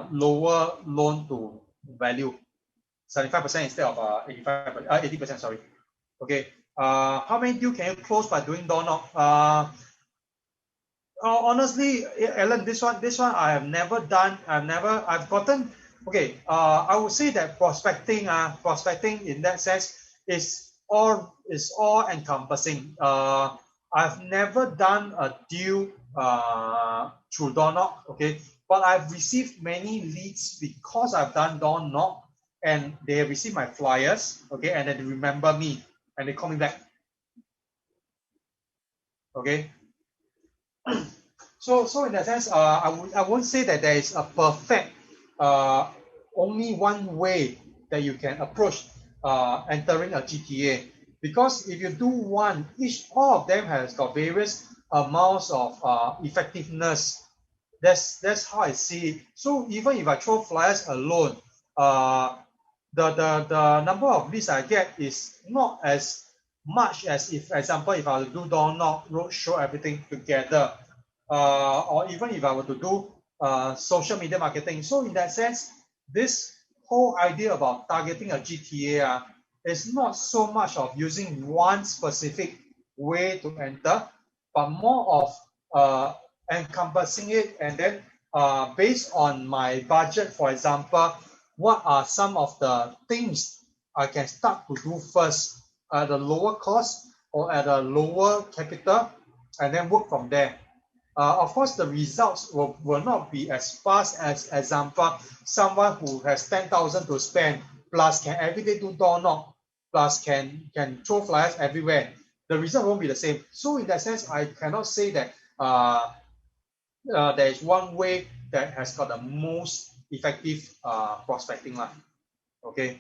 lower loan to value, 75% instead of 80%. Sorry. Okay. How many deals can you close by doing door knock? Honestly, Alan, this one I have never done. I've gotten. Okay. I would say that prospecting in that sense is all encompassing. I've never done a deal through door knock, okay? But I've received many leads because I've done door knock, and they have received my flyers, okay, and then they remember me and they call me back, okay? So in that sense, I won't say that there is a perfect, only one way that you can approach entering a GTA, because if you do one, all of them has got various amounts of effectiveness. That's how I see it. So even if I throw flyers alone, the number of leads I get is not as much as if, for example, if I were to do door knock, roadshow, everything together, or even if I were to do social media marketing. So in that sense, this whole idea about targeting a GTA is not so much of using one specific way to enter, but more of encompassing it, and then based on my budget, for example, what are some of the things I can start to do first at a lower cost or at a lower capital, and then work from there. Of course, the results will not be as fast as, example, someone who has 10,000 to spend, plus can every day do door knock, plus can throw flyers everywhere. The result won't be the same. So in that sense, I cannot say that there is one way that has got the most effective prospecting line. Okay.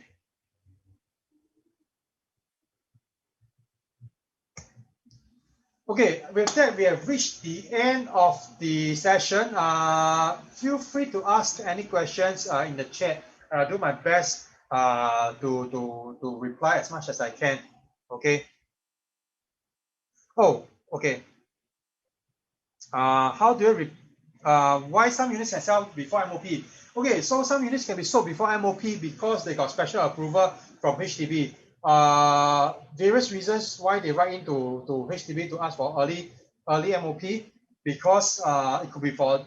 Okay, with that, we have reached the end of the session. Feel free to ask any questions in the chat. I'll do my best to reply as much as I can. Okay. Oh, okay. How do you why some units can sell before MOP? Okay, so some units can be sold before MOP because they got special approval from HDB. Various reasons why they write into HDB to ask for early MOP, because it could be for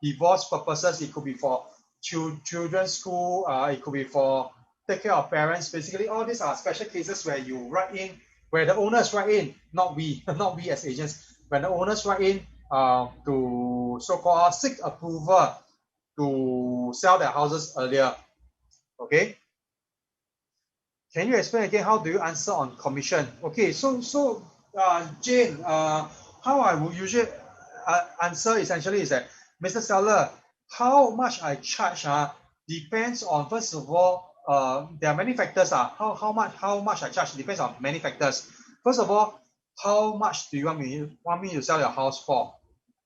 divorce purposes, it could be for children's school, it could be for take care of parents. Basically, all these are special cases where you write in, where the owners write in, not we, not we as agents. When the owners write in to so-called seek approval to sell their houses earlier. Okay. Can you explain again, how do you answer on commission? Okay, so Jane, how I would usually answer essentially is that, Mr. Seller, how much I charge depends on, first of all, there are many factors. How much I charge depends on many factors. First of all, how much do you want me to sell your house for?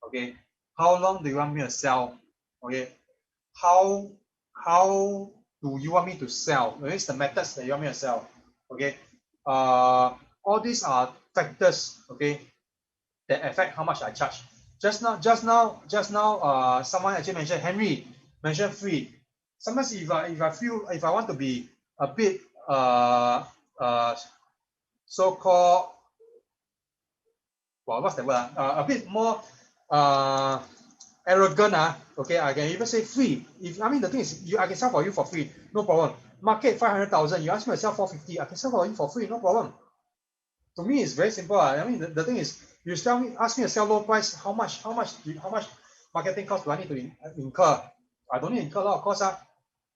Okay, how long do you want me to sell? Okay, how do you want me to sell? What is the methods that you want me to sell? Okay, all these are factors, okay, that affect how much I charge. Just now, someone actually mentioned, Henry mentioned free. Sometimes if I want to be a bit so-called, well, what's the word? A bit more arrogant, okay, I can even say free. If I mean, the thing is, I can sell for you for free, no problem. Market 500,000, you ask me to sell 450, I can sell for you for free, no problem. To me, it's very simple. I mean, the thing is, you ask me to sell low price, how much marketing cost do I need to incur? I don't need to incur a lot of costs.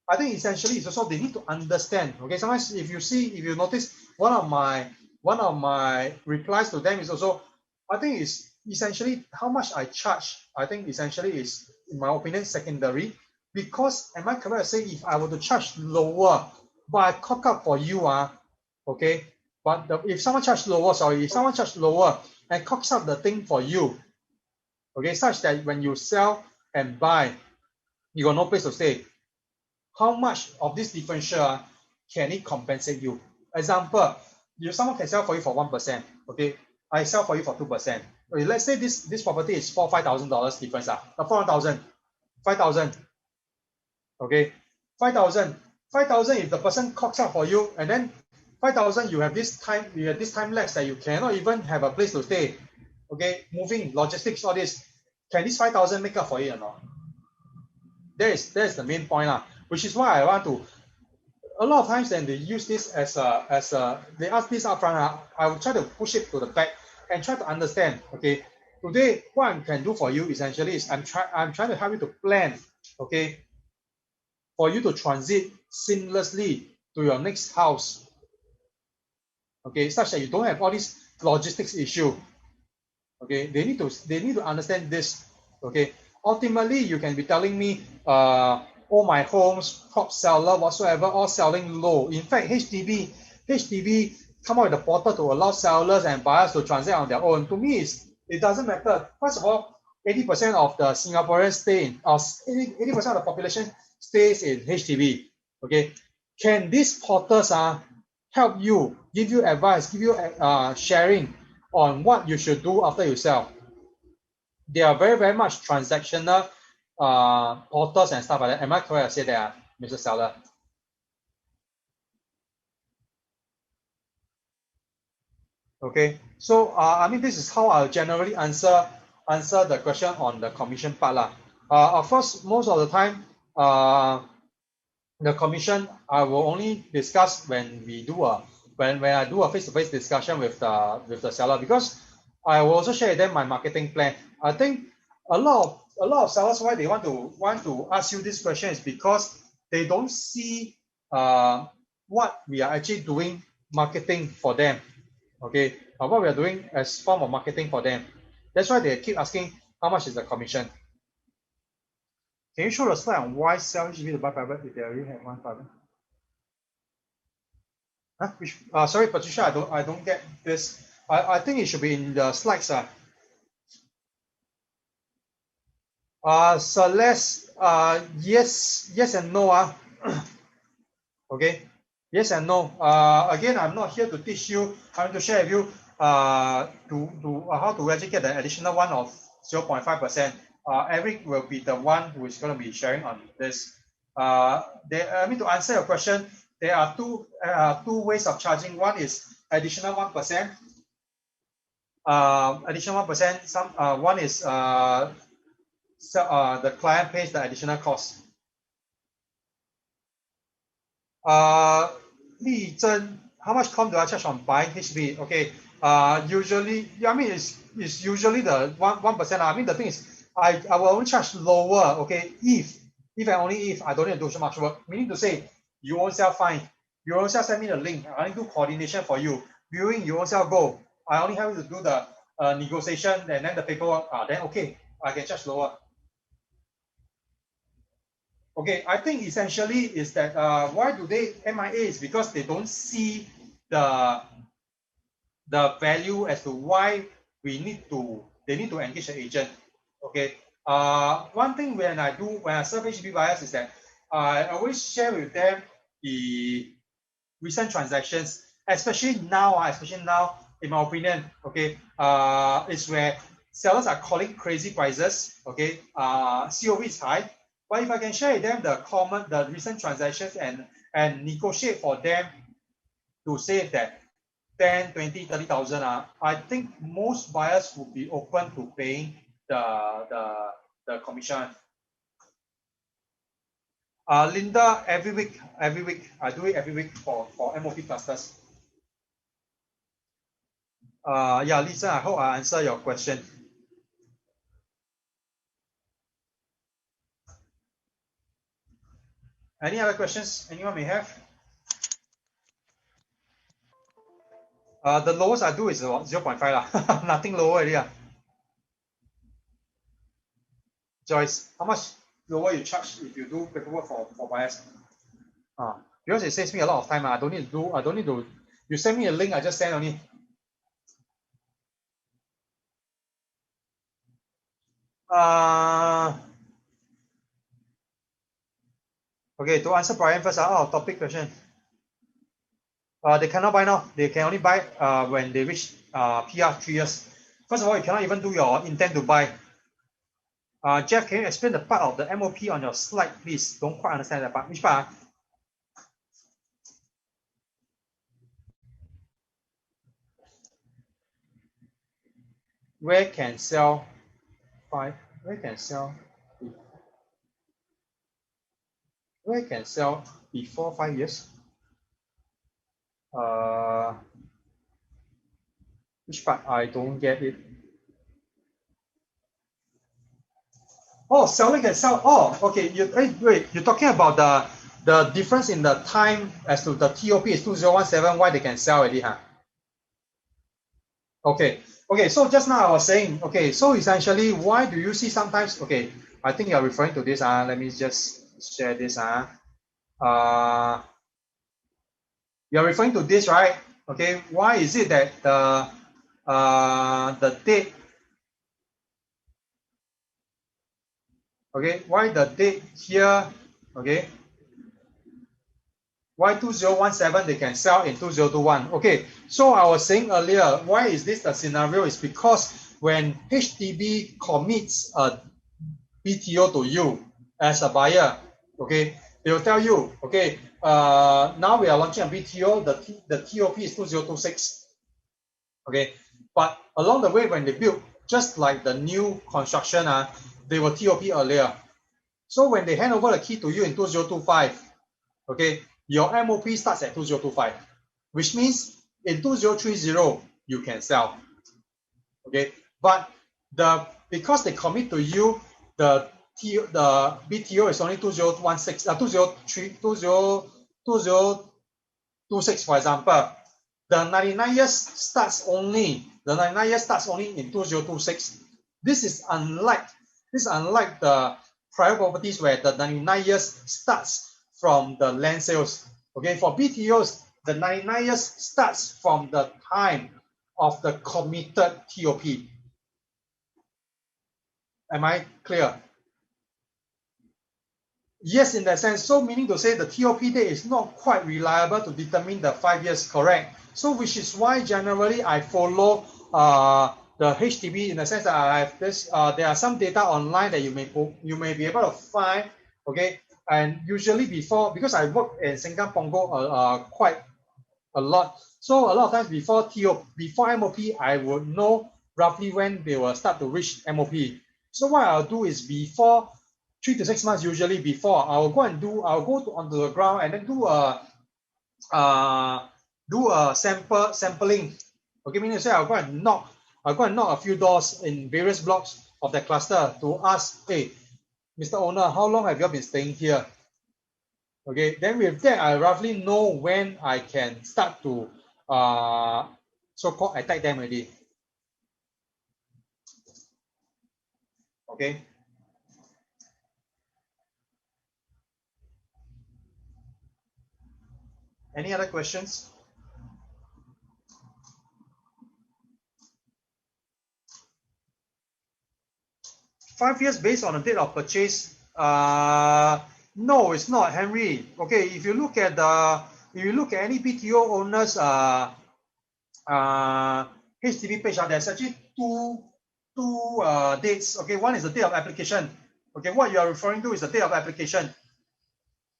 I think essentially it's also they need to understand. Okay, sometimes if you notice, one of my replies to them is also, I think it's essentially how much I charge. I think essentially is, in my opinion, secondary. Because am I correct to say, if I were to charge lower, but I cock up for you, okay, but if someone charge lower and cocks up the thing for you, okay, such that when you sell and buy, you got no place to stay, how much of this differential can it compensate you? Example, if someone can sell for you for 1%, okay, I sell for you for 2%. Okay, let's say this property is $5,000 difference. 400,000, 5,000. Okay, 5,000. If the person cocks up for you, and then 5,000, you have this time lapse that you cannot even have a place to stay. Okay, moving, logistics, all this. Can this 5,000 make up for it or not? That is the main point, which is why I want to. A lot of times, then they use this as a they ask this upfront. I will try to push it to the back and try to understand. Okay, today, what I can do for you essentially is I'm trying to help you to plan, okay, for you to transit seamlessly to your next house, okay, such that you don't have all these logistics issue. Okay, they need to understand this. Okay, ultimately you can be telling me, all my homes, top seller, whatsoever, all selling low. In fact, HDB come out with a portal to allow sellers and buyers to transact on their own. To me, it doesn't matter. First of all, 80% of the Singaporeans stay in, 80% of the population stays in HDB. Okay, can these portals help you, give you advice, give you sharing on what you should do after you sell? They are very, very much transactional portals and stuff like that. Am I correct to say that, Mr. Seller? Okay, so I mean, this is how I'll generally answer the question on the commission part lah. Of course, most of the time, the commission I will only discuss when we do when I do a face-to-face discussion with the seller, because I will also share with them my marketing plan. I think a lot of sellers, why they want to ask you this question is because they don't see what we are actually doing marketing for them. Okay, what we are doing as form of marketing for them. That's why they keep asking how much is the commission. Can you show the slide on why sell HDB to buy private if they already have one private? Huh? Which, sorry, Patricia, I don't get this. I think it should be in the slides. Celeste, yes and no. Okay, yes and no. Again, I'm not here to teach you. I'm to share with you how to actually get the additional one of 0.5%. Eric will be the one who is going to be sharing on this. I mean, to answer your question, there are two ways of charging. One is additional 1%. Additional 1%. One is the client pays the additional cost. Li Zhen, how much com do I charge on buying HDB? Okay, usually, I mean, it's usually the 1%. I mean, the thing is, I will only charge lower. Okay, if and only if I don't need to do so much work. Meaning to say, you won't sell fine. You won't send me the link. I only do coordination for you. Viewing, you won't sell go. I only have to do the negotiation and then the paperwork. Then okay, I can charge lower. Okay, I think essentially is that why do they MIA is because they don't see the value as to why they need to engage an agent. Okay. One thing when I serve HDB buyers is that I always share with them the recent transactions, especially now, in my opinion, okay, is where sellers are calling crazy prices, okay, COV is high, but if I can share with them the recent transactions and negotiate for them to save that 10, 20, 30,000, I think most buyers would be open to paying the commission. Linda, every week, I do it every week for MOP clusters. Yeah, Lisa, I hope I answer your question. Any other questions anyone may have? The lowest I do is 0.5 lah. Nothing lower already. Joyce, how much lower you charge if you do paperwork for buyers? Because it saves me a lot of time. I don't need to. You send me a link, I just send only. Okay, to answer Brian first, topic question. They cannot buy now. They can only buy when they reach PR 3 years. First of all, you cannot even do your intent to buy. Jeff, can you explain the part of the MOP on your slide, please? Don't quite understand that part. Which part? Where can sell 5? Where can sell? Where can sell before 5 years? Which part? I don't get it. Oh, selling can sell. Oh, okay. Wait. You're talking about the difference in the time as to the TOP is 2017. Why they can sell already, huh? Okay. Okay. So just now I was saying. Okay. So essentially, why do you see sometimes? Okay. I think you're referring to this. Let me just share this. You're referring to this, right? Okay. Why is it that the date? Okay. Why the date here? Okay. Why 2017 they can sell in 2021? Okay, so I was saying earlier, why is this the scenario? Is because when HDB commits a BTO to you as a buyer, okay, they will tell you, okay, now we are launching a BTO, the TOP is 2026, okay, but along the way when they build, just like the new construction, they will TOP earlier. So when they hand over the key to you in 2025, okay, your MOP starts at 2025, which means in 2030 you can sell. Okay, but because they commit to you, the BTO is only 2016, 2026, for example. The 99 years starts only in 2026. This is unlike the private properties where the 99 years starts from the land sales. Okay, for BTOs, the 99 years starts from the time of the committed TOP. Am I clear? Yes, in that sense. So meaning to say the TOP date is not quite reliable to determine the 5 years, correct? So which is why generally I follow the HDB in the sense that I have this. There are some data online that you may be able to find. Okay, and usually because I work in Sengkang Punggol quite a lot. So a lot of times before MOP, I would know roughly when they will start to reach MOP. So what I'll do is before 3 to 6 months, usually before, I'll go onto the ground and then do a sampling. Okay, meaning to say I'll go and knock a few doors in various blocks of that cluster to ask, hey, Mr. Owner, how long have you been staying here? Okay, then with that, I roughly know when I can start to so-called attack them already. Okay. Any other questions? Five years based on the date of purchase? No, it's not, Henry. Okay, if you look at any BTO owners HDB page, there's actually two dates. Okay, one is the date of application. Okay, what you are referring to is the date of application.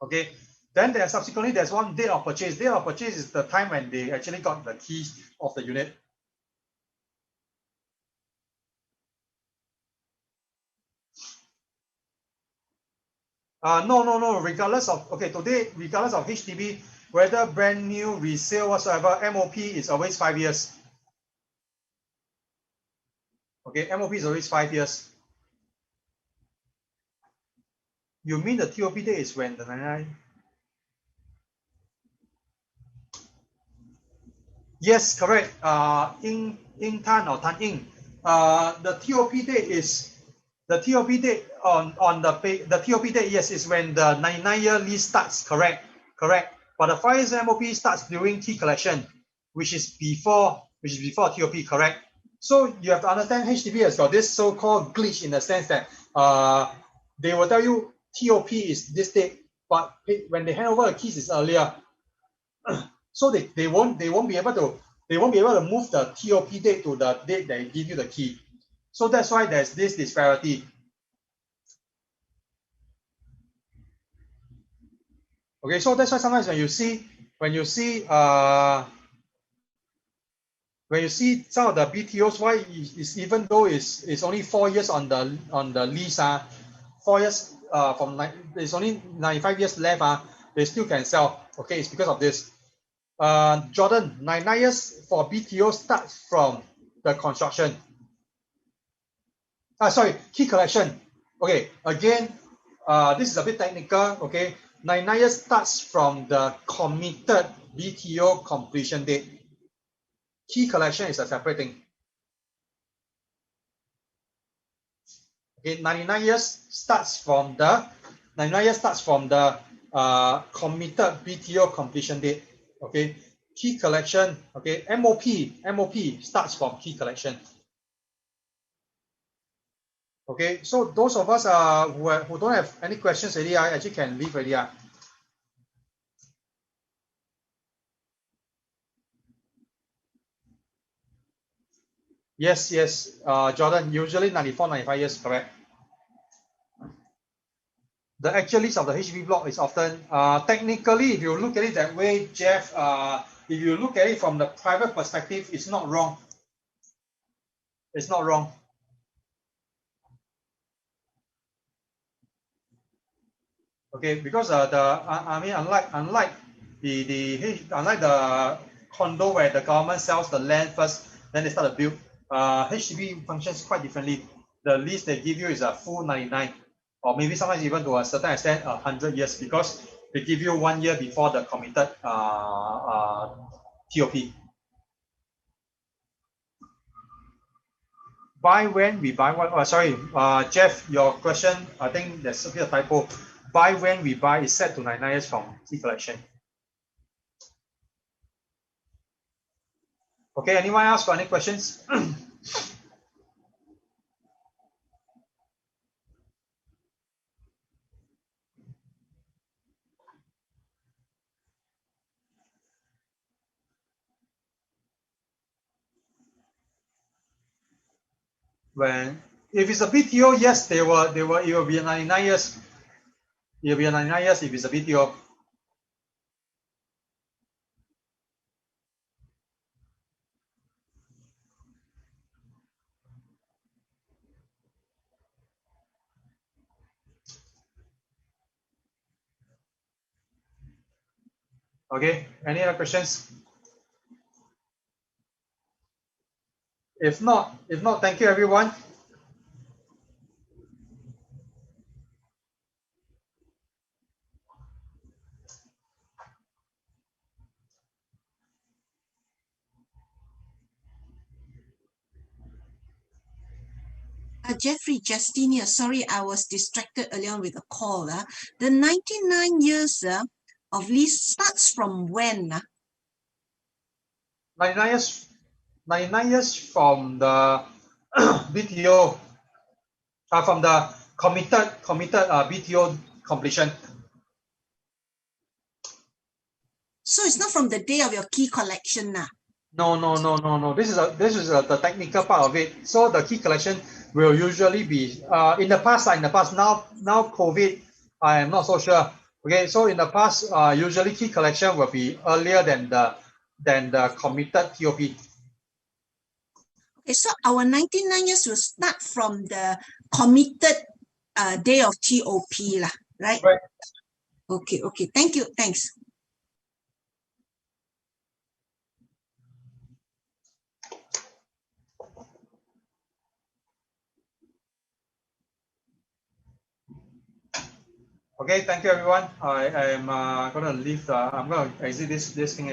Okay, then there's one date of purchase. Date of purchase is the time when they actually got the keys of the unit. No. Regardless of HDB, whether brand new, resale, whatsoever, MOP is always 5 years. Okay, MOP is always 5 years. You mean the TOP date is when the 99? Yes, correct. Ying Tan or Tan Ying. The TOP date is the TOP date on the TOP date. Yes, is when the 99-year lease starts. Correct. But the 5 years MOP starts during key collection, which is before TOP. Correct. So you have to understand HDB has got this so-called glitch in the sense that they will tell you TOP is this date, but when they hand over the keys is earlier. So they won't be able to move the TOP date to the date they give you the key. So that's why there's this disparity. Okay, so that's why sometimes when you see some of the BTOs, why is even though it's only 4 years on the lease, 4 years there's only 95 years left, they still can sell. Okay, it's because of this. Jordan, 9 years for BTO starts from the construction. Sorry, key collection. Okay, again, this is a bit technical. Okay, 99 years starts from the committed BTO completion date. Key collection is a separate thing. Okay, 99 years starts from the committed BTO completion date. Okay, key collection. Okay, MOP starts from key collection. Okay, so those of us who don't have any questions already, I actually can leave already. Yes, Jordan, usually 94, 95 years, correct. The actual list of the HDB block is often, technically, if you look at it that way, Jeff, if you look at it from the private perspective, it's not wrong. It's not wrong. Okay, because I mean, unlike the condo where the government sells the land first, then they start to build. HDB functions quite differently. The lease they give you is a full 99, or maybe sometimes even to a certain extent 100 years, because they give you 1 year before the committed TOP. Buy when we buy what? Sorry, Jeff, your question, I think there's a bit of typo. Buy when we buy is set to 99 years from key collection. Okay, anyone else got any questions? When if it's a BTO, yes, it will be 99 years. It will be 99 years if it's a BTO. Okay, any other questions? If not, thank you everyone. Jeffrey, Justinia, sorry, I was distracted earlier on with a call. The 99 years of lease starts from when? 99 years from the BTO, from the committed BTO completion. So it's not from the day of your key collection. No. This is the technical part of it. So the key collection will usually be in the past. Now COVID, I am not so sure. Okay, so in the past, usually key collection will be earlier than the committed TOP. Okay, so our 99 years will start from the committed day of TOP, right? Right. Okay. Thank you. Thanks. Okay, thank you everyone. I am going to leave. I'm going to exit this thing.